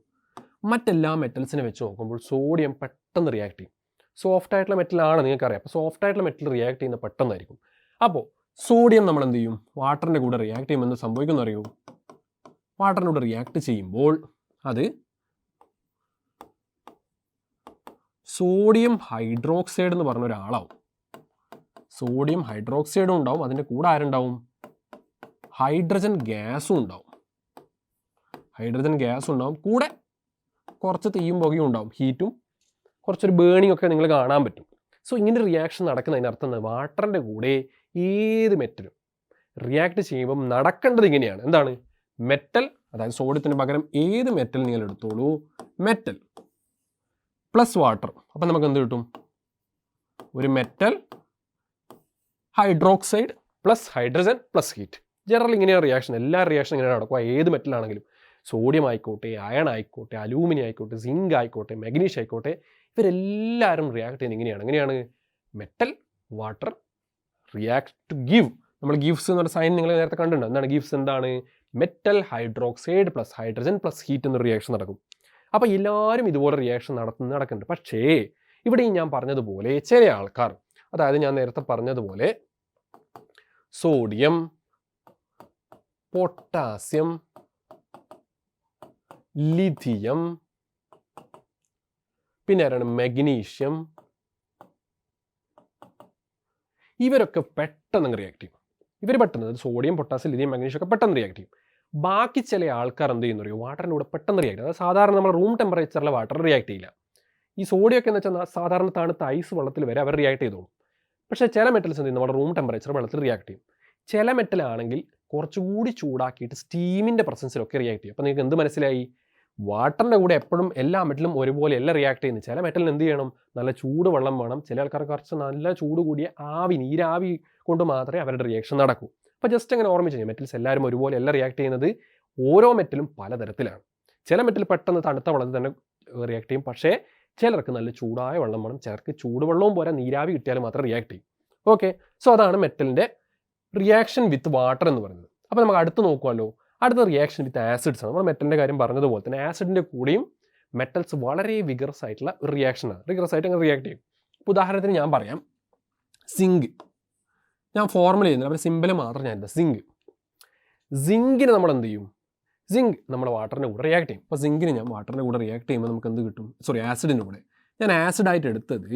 Speaker 1: മറ്റെല്ലാ മെറ്റൽസിനെ വെച്ച് നോക്കുമ്പോൾ സോഡിയം പെട്ടെന്ന് റിയാക്ട് ചെയ്യും. സോഫ്റ്റ് ആയിട്ടുള്ള മെറ്റലാണ്, നിങ്ങൾക്കറിയാം. അപ്പോൾ സോഫ്റ്റ് ആയിട്ടുള്ള മെറ്റൽ റിയാക്ട് ചെയ്യുന്ന പെട്ടെന്നായിരിക്കും. അപ്പോൾ സോഡിയം നമ്മൾ എന്ത് ചെയ്യും? വാട്ടറിൻ്റെ കൂടെ റിയാക്ട് ചെയ്യുമ്പോൾ സംഭവിക്കുമെന്ന് അറിയൂ? വാട്ടറിൻ്റെ കൂടെ റിയാക്ട് ചെയ്യുമ്പോൾ അത് സോഡിയം ഹൈഡ്രോക്സൈഡ് എന്ന് പറഞ്ഞ ഒരാളാവും. സോഡിയം ഹൈഡ്രോക്സൈഡും ഉണ്ടാവും, അതിൻ്റെ കൂടെ ആരുണ്ടാവും? ഹൈഡ്രജൻ ഗ്യാസും ഉണ്ടാവും. ഹൈഡ്രജൻ ഗ്യാസും ഉണ്ടാവും, കൂടെ കുറച്ച് തീയും പുകയും ഉണ്ടാവും, ഹീറ്റും കുറച്ചൊരു ബേണിംഗ് ഒക്കെ നിങ്ങൾ കാണാൻ പറ്റും. സോ ഇങ്ങനെ റിയാക്ഷൻ നടക്കുന്നതിനർത്ഥം വാട്ടറിൻ്റെ കൂടെ ഏത് മെറ്റലും റിയാക്ട് ചെയ്യുമ്പം നടക്കേണ്ടത് ഇങ്ങനെയാണ്. എന്താണ്? മെറ്റൽ, അതായത് സോഡിയത്തിന് പകരം ഏത് മെറ്റൽ നിങ്ങൾ എടുത്തോളൂ, മെറ്റൽ പ്ലസ് വാട്ടർ. അപ്പം നമുക്ക് എന്ത് കിട്ടും? ഒരു metal hydroxide plus hydrogen plus heat. General ഇങ്ങനെയാണ് റിയാക്ഷൻ. എല്ലാ റിയാക്ഷനും ഇങ്ങനെയാണ് നടക്കുക. ഏത് മെറ്റലാണെങ്കിലും, സോഡിയം ആയിക്കോട്ടെ, അയൺ ആയിക്കോട്ടെ, അലൂമിനിയം ആയിക്കോട്ടെ, സിങ്ക് ആയിക്കോട്ടെ, മാഗ്നീഷ്യം ആയിക്കോട്ടെ, ഇവരെല്ലാവരും റിയാക്ട് ചെയ്യുന്നത് എങ്ങനെയാണ്? Metal water react to give. നമ്മൾ ഗിവ്സ് എന്ന് പറഞ്ഞ സൈൻ നിങ്ങൾ നേരത്തെ കണ്ടിട്ടുണ്ട്. എന്താണ് ഗിവ്സ്? എന്താണ്? Metal hydroxide plus hydrogen plus heat എന്നൊരു റിയാക്ഷൻ നടക്കും. അപ്പോൾ എല്ലാവരും ഇതുപോലെ റിയാക്ഷൻ നടക്കുന്നുണ്ട്. പക്ഷേ ഇവിടെ ഞാൻ പറഞ്ഞതുപോലെ ചില ആൾക്കാർ, അതായത് ഞാൻ നേരത്തെ പറഞ്ഞതുപോലെ സോഡിയം, പൊട്ടാസ്യം, ലിഥിയം, പിന്നെ ആരാണ്? മഗ്നീഷ്യം, ഇവരൊക്കെ പെട്ടെന്ന് റിയാക്ട് ചെയ്യും. ഇവർ പെട്ടെന്ന്, സോഡിയം, പൊട്ടാസ്യം, ലിഥിയം, മഗ്നീഷ്യം ഒക്കെ പെട്ടെന്ന് റിയാക്ട് ചെയ്യും. ബാക്കി ചില ആൾക്കാർ എന്ത് ചെയ്യുന്ന അറിയോ? വാട്ടറിൻ്റെ കൂടെ പെട്ടെന്ന് റിയാക്ട് ചെയ്യും. അതായത് സാധാരണ നമ്മൾ റൂം ടെമ്പറേച്ചറിലെ വാട്ടർ റിയാക്ട് ചെയ്യില്ല. ഈ സോഡിയം ഒക്കെ എന്ന് വെച്ചാൽ സാധാരണ തണുത്ത ഐസ് വെള്ളത്തിൽ വരെ അവർ റിയാക്ട് ചെയ്തോളും. പക്ഷേ ചില മെറ്റൽസ് എന്ത് ചെയ്യും? നമ്മുടെ റൂം ടെമ്പറേച്ചർ വെള്ളത്തിൽ റിയാക്ട് ചെയ്യും. ചില മെറ്റലാണെങ്കിൽ കുറച്ചുകൂടി ചൂടാക്കിയിട്ട് സ്റ്റീമിൻ്റെ പ്രസൻസിലൊക്കെ റിയാക്ട് ചെയ്യും. അപ്പോൾ നിങ്ങൾക്ക് എന്ത് മനസ്സിലായി? വാട്ടറിൻ്റെ കൂടെ എപ്പോഴും എല്ലാ മെറ്റലും ഒരുപോലെ എല്ലാം റിയാക്ട് ചെയ്യുന്നത്. ചില മെറ്റലിന് എന്ത് ചെയ്യണം? നല്ല ചൂട് വെള്ളം വേണം. ചില ആൾക്കാർക്ക് കുറച്ച് നല്ല ചൂട് കൂടിയ നീരാവി കൊണ്ട് മാത്രമേ അവരുടെ റിയാക്ഷൻ നടക്കൂ. അപ്പോൾ ജസ്റ്റ് അങ്ങനെ ഓർമ്മിച്ച് കഴിഞ്ഞാൽ മെറ്റൽസ് എല്ലാവരും ഒരുപോലെ എല്ലാം റിയാക്ട് ചെയ്യുന്നത്. ഓരോ മെറ്റലും പലതരത്തിലാണ്. ചില മെറ്റൽ പെട്ടെന്ന് തണുത്ത വെള്ളത്തിൽ തന്നെ റിയാക്ട് ചെയ്യും. പക്ഷേ ചിലർക്ക് നല്ല ചൂടായ വെള്ളം വേണം. ചിലർക്ക് ചൂടുവെള്ളവും പോരാ, നീരാവി കിട്ടിയാൽ മാത്രം റിയാക്ട് ചെയ്യും. ഓക്കെ, സോ അതാണ് മെറ്റലിൻ്റെ റിയാക്ഷൻ വിത്ത് വാട്ടർ എന്ന് പറയുന്നത്. അപ്പോൾ നമുക്ക് അടുത്ത് നോക്കുമല്ലോ. അടുത്ത റിയാക്ഷൻ വിത്ത് ആസിഡ്സ് ആണ്. നമ്മൾ മെറ്റലിൻ്റെ കാര്യം പറഞ്ഞതുപോലെ തന്നെ ആസിഡിൻ്റെ കൂടെയും മെറ്റൽസ് വളരെ വിഗറസ് ആയിട്ടുള്ള ഒരു റിയാക്ഷനാണ്. വിഗറസ് ആയിട്ട് അങ്ങനെ റിയാക്ട് ചെയ്യും. ഇപ്പോൾ ഉദാഹരണത്തിന് ഞാൻ പറയാം, സിങ്ക്. ഞാൻ ഫോർമുല ചെയ്യുന്നില്ല, അവർ സിമ്പിൾ മാത്രം ഞാൻ സിങ്കിന് നമ്മൾ എന്ത് ചെയ്യും? സിങ്ക് നമ്മൾ വാട്ടറിൻ്റെ കൂടെ റിയാക്ട് ചെയ്യും. അപ്പോൾ സിങ്കിന് ഞാൻ വാട്ടറിൻ്റെ കൂടെ റിയാക്ട് ചെയ്യുമ്പോൾ നമുക്ക് എന്ത് കിട്ടും? ആസിഡിൻ്റെ കൂടെ ഞാൻ ആസിഡായിട്ട് എടുത്തത്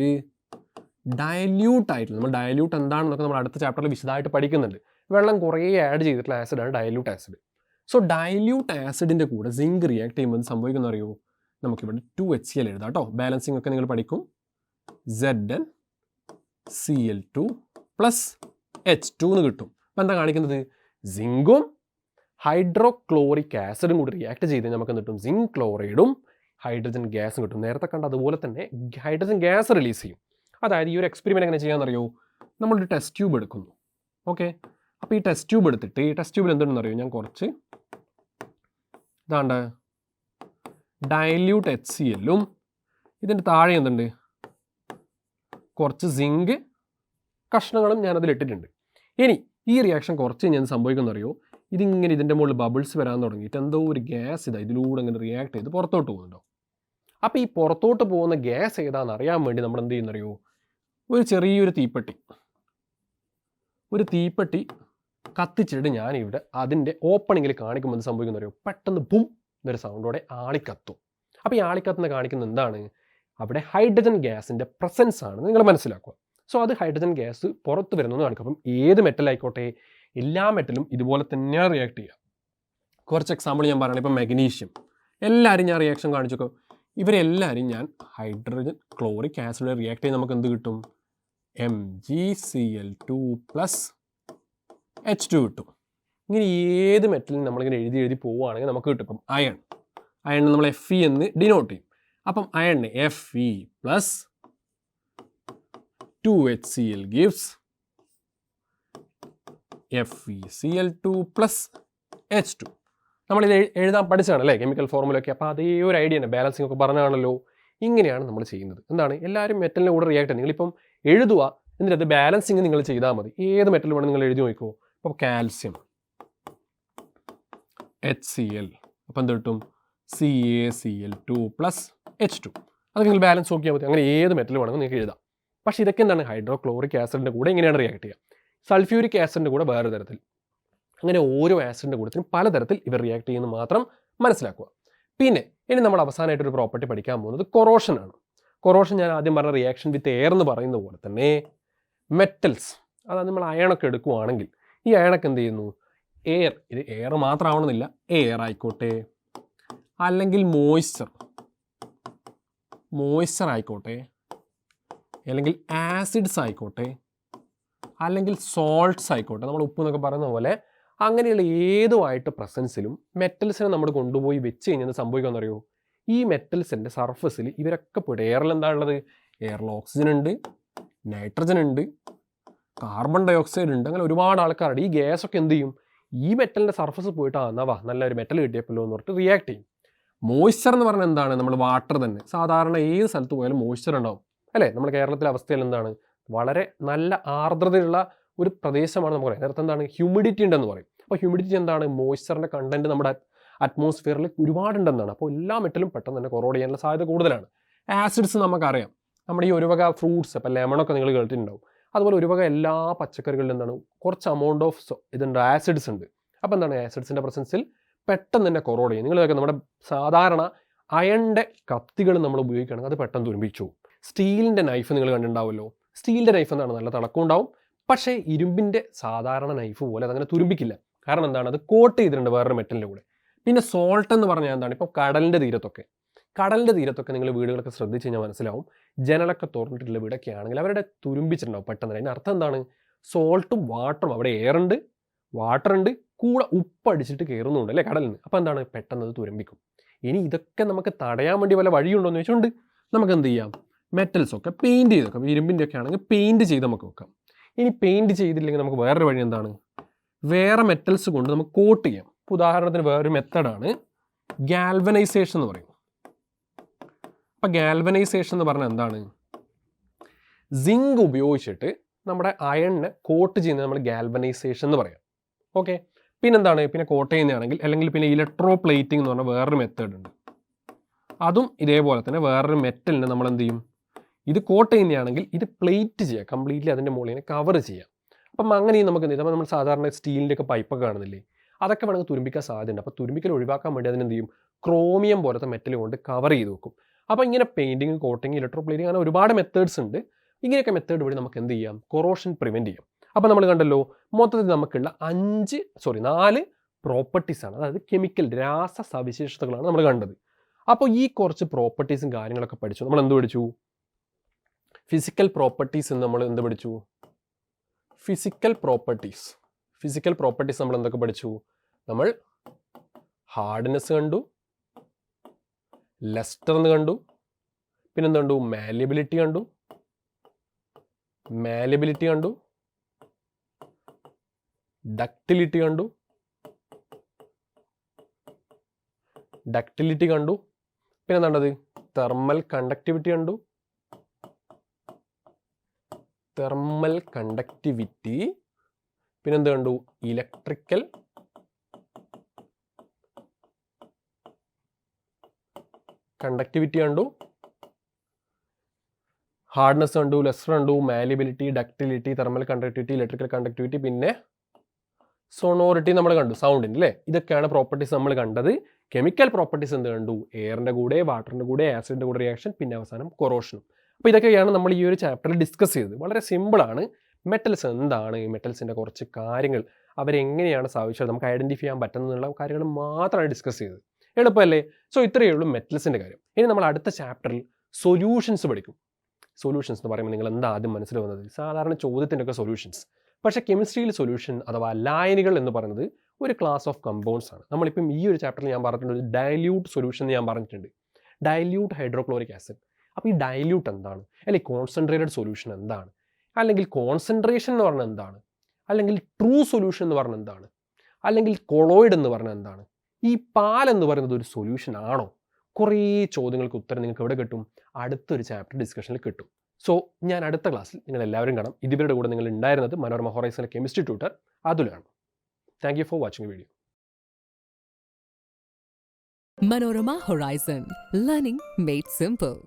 Speaker 1: ഡയല്യൂട്ട് ആയിട്ടുള്ള, നമ്മൾ ഡയല്യൂട്ട് എന്താണെന്നൊക്കെ നമ്മൾ അടുത്ത ചാപ്റ്ററിൽ വിശദമായിട്ട് പഠിക്കുന്നുണ്ട്. വെള്ളം കുറേ ആഡ് ചെയ്തിട്ടുള്ള ആസിഡാണ് ഡയല്യൂട്ട് ആസിഡ്. സോ ഡയല്യൂട്ട് ആസിഡിൻ്റെ കൂടെ സിങ്ക് റിയാക്ട് ചെയ്യുമ്പോൾ സംഭവിക്കുന്ന അറിയോ? നമുക്കിവിടെ 2HCl എഴുതാം കേട്ടോ. ബാലൻസിങ് ഒക്കെ നിങ്ങൾ പഠിക്കും. ZnCl2 പ്ലസ് H2 എന്ന് കിട്ടും. അപ്പോൾ എന്താ കാണിക്കുന്നത്? സിങ്കും ഹൈഡ്രോക്ലോറിക് ആസിഡും കൂടി റിയാക്ട് ചെയ്ത് നമുക്ക് എന്ത് കിട്ടും? സിങ്ക് ക്ലോറൈഡും ഹൈഡ്രജൻ ഗ്യാസും കിട്ടും. നേരത്തെ കണ്ട അതുപോലെ തന്നെ ഹൈഡ്രജൻ ഗ്യാസ് റിലീസ് ചെയ്യും. അതായത് ഈ ഒരു എക്സ്പെരിമെൻറ്റ് എങ്ങനെ ചെയ്യാമെന്നറിയോ? നമ്മളൊരു ടെസ്റ്റ് ട്യൂബ് എടുക്കുന്നു. ഓക്കെ, അപ്പോൾ ഈ ടെസ്റ്റ് ട്യൂബ് എടുത്തിട്ട് ഈ ടെസ്റ്റ് ട്യൂബിൽ എന്തുണ്ടെന്ന് അറിയോ? ഞാൻ കുറച്ച് ഇതാണ്ട് ഡയല്യൂട്ട് HCl-ഉം ഇതിൻ്റെ താഴെ എന്തുണ്ട്? കുറച്ച് സിങ്ക് കഷ്ണങ്ങളും ഞാനതിൽ ഇട്ടിട്ടുണ്ട്. ഇനി ഈ റിയാക്ഷൻ കുറച്ച് ഞാൻ സംഭവിക്കുന്ന അറിയോ? ഇതിങ്ങനെ ഇതിൻ്റെ മുകളിൽ ബബിൾസ് വരാൻ തുടങ്ങിയിട്ട് എന്തോ ഒരു ഗ്യാസ് ഇതിലൂടെ ഇങ്ങനെ റിയാക്ട് ചെയ്ത് പുറത്തോട്ട് പോകുന്നുണ്ടോ? അപ്പോൾ ഈ പുറത്തോട്ട് പോകുന്ന ഗ്യാസ് ഏതാണെന്ന് അറിയാൻ വേണ്ടി നമ്മൾ എന്ത് ചെയ്യുന്നറിയോ? ഒരു ചെറിയൊരു തീപ്പെട്ടി കത്തിച്ചിട്ട് ഞാനിവിടെ അതിൻ്റെ ഓപ്പണിങ്ങിൽ കാണിക്കുമ്പോൾ എന്ത് സംഭവിക്കുന്നറിയോ? പെട്ടെന്ന് ബും എന്നൊരു സൗണ്ടോടെ ആളിക്കത്തും. അപ്പോൾ ഈ ആളിക്കത്തുന്ന കാണിക്കുന്നത് എന്താണ്? അവിടെ ഹൈഡ്രജൻ ഗ്യാസിൻ്റെ പ്രസൻസ് ആണ് നിങ്ങൾ മനസ്സിലാക്കുക. സോ അത് ഹൈഡ്രജൻ ഗ്യാസ് പുറത്ത് വരുന്നതെന്ന് കാണിക്കും. അപ്പം ഏത് മെറ്റലായിക്കോട്ടെ, എല്ലാ മെറ്റലും ഇതുപോലെ തന്നെയാണ് റിയാക്ട് ചെയ്യുക. കുറച്ച് എക്സാമ്പിൾ ഞാൻ പറയണം. ഇപ്പം മഗ്നീഷ്യം എല്ലാവരും ഞാൻ റിയാക്ഷൻ കാണിച്ചോ. ഇവരെല്ലാവരും ഞാൻ ഹൈഡ്രജൻ ക്ലോറിക് ആസിഡ് റിയാക്ട് ചെയ്ത് നമുക്ക് എന്ത് കിട്ടും? MgCl2 പ്ലസ് H2 കിട്ടും. ഇങ്ങനെ ഏത് മെറ്റലും നമ്മളിങ്ങനെ എഴുതി പോവുകയാണെങ്കിൽ നമുക്ക് കിട്ടും. ഇപ്പം അയൺ നമ്മൾ Fe എന്ന് ഡിനോട്ട് ചെയ്യും. അപ്പം അയണിന് Fe plus 2HCl gives FeCl2 plus H2. നമ്മളിത് എഴുതാൻ പഠിച്ചതാണല്ലേ കെമിക്കൽ ഫോർമുലയൊക്കെ. അപ്പോൾ അതേ ഒരു ഐഡിയ തന്നെ, ബാലൻസിങ് ഒക്കെ പറഞ്ഞാണല്ലോ. ഇങ്ങനെയാണ് നമ്മൾ ചെയ്യുന്നത്. എന്താണ്? എല്ലാവരും മെറ്റലിൻ്റെ കൂടെ റിയാക്ട് ചെയ്യുക. നിങ്ങളിപ്പം എഴുതുക, എന്നിട്ട് അത് ബാലൻസിങ് നിങ്ങൾ ചെയ്താൽ മതി. ഏത് മെറ്റൽ വേണം നിങ്ങൾ എഴുതി നോക്കിക്കോ. അപ്പോൾ കാൽസ്യം HCl, അപ്പോൾ എന്ത് കിട്ടും? CaCl2 plus H2. അത് നിങ്ങൾ ബാലൻസ് നോക്കിയാൽ മതി. അങ്ങനെ ഏത് മെറ്റൽ വേണമെങ്കിൽ നിങ്ങൾക്ക് എഴുതാം. പക്ഷേ ഇതൊക്കെ എന്താണ്? ഹൈഡ്രോക്ലോറിക് ആസിഡിൻ്റെ കൂടെ എങ്ങനെയാണ് റിയാക്ട് ചെയ്യുക? സൾഫ്യൂരിക് ആസിഡിൻ്റെ കൂടെ വേറെ തരത്തിൽ. അങ്ങനെ ഓരോ ആസിഡിൻ്റെ കൂടത്തിനും പലതരത്തിൽ ഇവർ റിയാക്ട് ചെയ്യുന്നത് മാത്രം മനസ്സിലാക്കുക. പിന്നെ ഇനി നമ്മൾ അവസാനമായിട്ടൊരു പ്രോപ്പർട്ടി പഠിക്കാൻ പോകുന്നത് കൊറോഷനാണ്. കൊറോഷൻ ഞാൻ ആദ്യം പറഞ്ഞ റിയാക്ഷൻ വിത്ത് എയർ എന്ന് പറയുന്ന പോലെ തന്നെ മെറ്റൽസ് അതായത് നമ്മൾ അയണൊക്കെ എടുക്കുകയാണെങ്കിൽ ഈ അയണൊക്കെ എന്ത് ചെയ്യുന്നു, എയർ, ഇത് എയർ മാത്രമാവണമെന്നില്ല, എയർ ആയിക്കോട്ടെ, അല്ലെങ്കിൽ മോയ്സ്ചർ ആയിക്കോട്ടെ, അല്ലെങ്കിൽ ആസിഡ്സ് ആയിക്കോട്ടെ, അല്ലെങ്കിൽ സോൾട്ട്സ് ആയിക്കോട്ടെ, നമ്മൾ ഉപ്പ് എന്നൊക്കെ പറയുന്ന പോലെ അങ്ങനെയുള്ള ഏതുമായിട്ട് പ്രസൻസിലും മെറ്റൽസിനെ നമ്മൾ കൊണ്ടുപോയി വെച്ച് കഴിഞ്ഞാൽ സംഭവിക്കാമെന്ന് അറിയോ, ഈ മെറ്റൽസിൻ്റെ സർഫസിൽ ഇവരൊക്കെ പോയിട്ട്, എയറിൽ എന്താ ഉള്ളത്, എയറിൽ ഓക്സിജൻ ഉണ്ട്, നൈട്രജൻ ഉണ്ട്, കാർബൺ ഡൈ ഓക്സൈഡ് ഉണ്ട്, അങ്ങനെ ഒരുപാട് ആൾക്കാരുണ്ട്. ഈ ഗ്യാസൊക്കെ എന്ത് ചെയ്യും, ഈ മെറ്റലിൻ്റെ സർഫസ് പോയിട്ട് നല്ലൊരു മെറ്റൽ കിട്ടിയപ്പോൾ എന്ന് പറഞ്ഞിട്ട് റിയാക്ട് ചെയ്യും. മോയ്സ്ചർ എന്ന് പറഞ്ഞാൽ എന്താണ്, നമ്മൾ വാട്ടർ തന്നെ, സാധാരണ ഏത് സ്ഥലത്ത് പോയാലും മോയ്സ്ചർ ഉണ്ടാവും അല്ലേ. നമ്മുടെ കേരളത്തിലെ അവസ്ഥയിൽ എന്താണ്, വളരെ നല്ല ആർദ്രതയുള്ള ഒരു പ്രദേശമാണ് നമുക്ക് പറയാം. നേരത്തെ എന്താണ്, ഹ്യൂമിഡിറ്റി ഉണ്ടെന്ന് പറയും. അപ്പോൾ ഹ്യൂമിഡിറ്റി എന്താണ്, മോയ്സ്ചറിൻ്റെ കണ്ടന്റ് നമ്മുടെ അറ്റ്മോസ്ഫിയറിൽ ഒരുപാടുണ്ടെന്നാണ്. അപ്പോൾ എല്ലാ മെറ്റലും പെട്ടെന്ന് തന്നെ കൊറോഡ് ചെയ്യാനുള്ള സാധ്യത കൂടുതലാണ്. ആസിഡ്സ് നമുക്കറിയാം, നമ്മുടെ ഈ ഒരു വക ഫ്രൂട്ട്സ്, ഇപ്പോൾ ലെമണൊക്കെ നിങ്ങൾ കേട്ടിട്ടുണ്ടാവും. അതുപോലെ ഒരു വക എല്ലാ പച്ചക്കറികളിലും എന്താണ്, കുറച്ച് എമൗണ്ട് ഓഫ് ഇതുണ്ട്, ആസിഡ്സ് ഉണ്ട്. അപ്പോൾ എന്താണ്, ആസിഡ്സിൻ്റെ പ്രസൻസിൽ പെട്ടെന്ന് തന്നെ കൊറോഡ് ചെയ്യും. നിങ്ങളൊക്കെ നമ്മുടെ സാധാരണ അയണിൻ്റെ കത്തികൾ നമ്മൾ ഉപയോഗിക്കുകയാണെങ്കിൽ അത് പെട്ടെന്ന് തുരുമ്പിച്ചു. സ്റ്റീലിൻ്റെ നൈഫ് നിങ്ങൾ കണ്ടിട്ടുണ്ടാവുമല്ലോ. സ്റ്റീലിൻ്റെ നൈഫ് എന്താണ്, നല്ല തിളക്കം ഉണ്ടാവും. പക്ഷേ ഇരുമ്പിൻ്റെ സാധാരണ നൈഫ് പോലെ അതങ്ങനെ തുരുമ്പിക്കില്ല. കാരണം എന്താണ്, അത് കോട്ട് ചെയ്തിട്ടുണ്ട് വേറൊരു മെറ്റലിൻ്റെ കൂടെ. പിന്നെ സോൾട്ട് എന്ന് പറഞ്ഞാൽ എന്താണ്, ഇപ്പോൾ കടലിൻ്റെ തീരത്തൊക്കെ നിങ്ങൾ വീടുകളൊക്കെ ശ്രദ്ധിച്ച് കഴിഞ്ഞാൽ മനസ്സിലാവും, ജനലൊക്കെ തുറന്നിട്ടുള്ള വീടൊക്കെ ആണെങ്കിൽ അവരുടെ തുരുമ്പിച്ചിട്ടുണ്ടാവും പെട്ടെന്ന്. അതിൻ്റെ അർത്ഥം എന്താണ്, സോൾട്ടും വാട്ടറും, അവിടെ എയർ ഉണ്ട്, വാട്ടർ ഉണ്ട്, കൂടെ ഉപ്പടിച്ചിട്ട് കയറുന്നുണ്ട് അല്ലേ കടലിൽ നിന്ന്. അപ്പോൾ എന്താണ്, പെട്ടെന്ന് അത് തുരുമ്പിക്കും. ഇനി ഇതൊക്കെ നമുക്ക് തടയാൻ വേണ്ടി വല്ല വഴിയുണ്ടോ എന്ന് ചോദിച്ചുകൊണ്ട് നമുക്ക് എന്ത് ചെയ്യാം, മെറ്റൽസൊക്കെ പെയിൻറ്റ് ചെയ്ത് വെക്കാം. ഇരുമ്പിൻ്റെ ഒക്കെ ആണെങ്കിൽ പെയിൻറ്റ് ചെയ്ത് നമുക്ക് വെക്കാം. ഇനി പെയിൻറ്റ് ചെയ്തില്ലെങ്കിൽ നമുക്ക് വേറൊരു വഴി എന്താണ്, വേറെ മെറ്റൽസ് കൊണ്ട് നമുക്ക് കോട്ട് ചെയ്യാം. ഉദാഹരണത്തിന് വേറൊരു മെത്തഡാണ് ഗാൽവനൈസേഷൻ എന്ന് പറയും. അപ്പം ഗാൽവനൈസേഷൻ എന്ന് പറഞ്ഞാൽ എന്താണ്, സിങ്ക് ഉപയോഗിച്ചിട്ട് നമ്മുടെ അയണിനെ കോട്ട് ചെയ്യുന്നത് നമ്മൾ ഗാൽവനൈസേഷൻ എന്ന് പറയാം. ഓക്കെ, പിന്നെന്താണ്, പിന്നെ കോട്ട് ചെയ്യുന്നതാണെങ്കിൽ, അല്ലെങ്കിൽ പിന്നെ ഇലക്ട്രോ പ്ലേറ്റിംഗ് എന്ന് പറഞ്ഞാൽ വേറൊരു മെത്തേഡ് ഉണ്ട്. അതും ഇതേപോലെ തന്നെ വേറൊരു മെറ്റലിനെ നമ്മൾ എന്ത് ചെയ്യും, ഇത് കോട്ട് ചെയ്യുന്നതാണെങ്കിൽ ഇത് പ്ലേറ്റ് ചെയ്യുക, കംപ്ലീറ്റ്ലി അതിൻ്റെ മുകളിൽ കവർ ചെയ്യാം. അപ്പം അങ്ങനെ നമുക്ക് എന്ത് ചെയ്യാം, നമ്മൾ സാധാരണ സ്റ്റീലിൻ്റെ ഒക്കെ പൈപ്പൊക്കെ കാണുന്നില്ലേ, അതൊക്കെ വേണമെങ്കിൽ തുരുമ്പിക്കാൻ സാധ്യതയുണ്ട്. അപ്പോൾ തുരുമ്പിക്കൽ ഒഴിവാക്കാൻ വേണ്ടി അതിനെന്ത് ചെയ്യും, ക്രോമിയം പോലത്തെ മെറ്റൽ കൊണ്ട് കവർ ചെയ്ത് വെക്കും. അപ്പോൾ ഇങ്ങനെ പെയിൻറ്റിങ്, കോട്ടിങ്, ഇലക്ട്രോ പ്ലേറ്റിംഗ്, അങ്ങനെ ഒരുപാട് മെത്തേഡ്സ് ഉണ്ട്. ഇങ്ങനെയൊക്കെ മെത്തേഡ് വഴി നമുക്ക് എന്ത് ചെയ്യാം, കൊറോഷൻ പ്രിവെൻറ്റ് ചെയ്യാം. അപ്പോൾ നമ്മൾ കണ്ടല്ലോ, മൊത്തത്തിൽ നമുക്കുള്ള 4 പ്രോപ്പർട്ടീസാണ്, അതായത് കെമിക്കൽ രാസ സവിശേഷതകളാണ് നമ്മൾ കണ്ടത്. അപ്പോൾ ഈ കുറച്ച് പ്രോപ്പർട്ടീസും കാര്യങ്ങളൊക്കെ പഠിച്ചു. നമ്മൾ എന്ത് പഠിച്ചു, ഫിസിക്കൽ പ്രോപ്പർട്ടീസ് എന്ന് നമ്മൾ എന്ത് പഠിച്ചു, ഫിസിക്കൽ പ്രോപ്പർട്ടീസ് നമ്മൾ എന്തൊക്കെ പഠിച്ചു, നമ്മൾ ഹാർഡ്നെസ് കണ്ടു, ലസ്റ്റർ എന്ന് കണ്ടു, പിന്നെന്ത് കണ്ടു, മാലിയബിലിറ്റി കണ്ടു, ഡക്റ്റിലിറ്റി കണ്ടു, പിന്നെ എന്താണ്ടത്, തെർമൽ കണ്ടക്ടിവിറ്റി പിന്നെന്ത് കണ്ടു, ഇലക്ട്രിക്കൽ കണ്ടക്ടിവിറ്റി കണ്ടു, ഹാർഡ്നെസ് കണ്ടു, ലെസ്റ്റർ കണ്ടു, malleability, ductility, thermal conductivity, electrical conductivity, പിന്നെ സോണോറിറ്റി നമ്മൾ കണ്ടു, സൗണ്ടിൻ്റെ അല്ലേ. ഇതൊക്കെയാണ് പ്രോപ്പർട്ടീസ് നമ്മൾ കണ്ടത്. കെമിക്കൽ പ്രോപ്പർട്ടീസ് എന്ത് കണ്ടു, എയറിൻ്റെ കൂടെ, വാട്ടറിൻ്റെ കൂടെ, ആസിഡിൻ്റെ കൂടെ റിയാക്ഷൻ, പിന്നെ അവസാനം കൊറോഷനും. അപ്പോൾ ഇതൊക്കെയാണ് നമ്മൾ ഈ ഒരു ചാപ്റ്ററിൽ ഡിസ്കസ് ചെയ്തത്. വളരെ സിമ്പിളാണ്. മെറ്റൽസ് എന്താണ്, മെറ്റൽസിൻ്റെ കുറച്ച് കാര്യങ്ങൾ, അവരെങ്ങനെയാണ് സാധിച്ചത്, നമുക്ക് ഐഡൻറ്റിഫൈ ചെയ്യാൻ പറ്റുന്നുള്ള കാര്യങ്ങൾ മാത്രമാണ് ഡിസ്കസ് ചെയ്തത്. എളുപ്പമല്ലേ? സോ ഇത്രയേ ഉള്ളൂ മെറ്റൽസിൻ്റെ കാര്യം. ഇനി നമ്മൾ അടുത്ത ചാപ്റ്ററിൽ സൊല്യൂഷൻസ് പഠിക്കും. സൊല്യൂഷൻസ് എന്ന് പറയുമ്പോൾ നിങ്ങൾ എന്താ ആദ്യം മനസ്സിൽ വന്നത്, സാധാരണ ചോദ്യത്തിൻ്റെ ഒക്കെ സൊല്യൂഷൻസ്. പക്ഷേ കെമിസ്ട്രിയിൽ സൊല്യൂഷൻ അഥവാ ലായനികൾ എന്ന് പറയുന്നത് ഒരു ക്ലാസ് ഓഫ് കമ്പൗണ്ട്സ് ആണ്. നമ്മളിപ്പം ഈ ഒരു ചാപ്റ്ററിൽ ഞാൻ പറഞ്ഞിട്ടുണ്ട്, ഒരു ഡയല്യൂട്ട് സൊല്യൂഷൻ എന്ന് ഞാൻ പറഞ്ഞിട്ടുണ്ട്, ഡയല്യൂട്ട് ഹൈഡ്രോക്ലോറിക് ആസിഡ്. അപ്പോൾ ഈ ഡയല്യൂട്ട് എന്താണ്, അല്ലെങ്കിൽ കോൺസെൻട്രേറ്റഡ് സൊല്യൂഷൻ എന്താണ്, അല്ലെങ്കിൽ കോൺസെൻട്രേഷൻ എന്ന് പറഞ്ഞാൽ എന്താണ്, അല്ലെങ്കിൽ ട്രൂ സൊല്യൂഷൻ എന്ന് പറഞ്ഞാൽ എന്താണ്, അല്ലെങ്കിൽ കൊളോയിഡ് എന്ന് പറഞ്ഞാൽ എന്താണ്, ഈ പാൽ എന്ന് പറയുന്നത് ഒരു സൊല്യൂഷൻ ആണോ? കുറേ ചോദ്യങ്ങൾക്ക് ഉത്തരം നിങ്ങൾക്ക് എവിടെ കിട്ടും, അടുത്തൊരു ചാപ്റ്റർ ഡിസ്കഷനിൽ കിട്ടും. സോ ഞാൻ അടുത്ത ക്ലാസ്സിൽ നിങ്ങൾ എല്ലാവരും കാണാം. ഇതിവരുടെ കൂടെ നിങ്ങൾ ഉണ്ടായിരുന്നത് മനോരമ ഹൊറൈസണിലെ കെമിസ്ട്രി ട്യൂട്ടർ അതുലാണ്. Thank you for watching video.
Speaker 2: Manorama Horizon, learning made simple.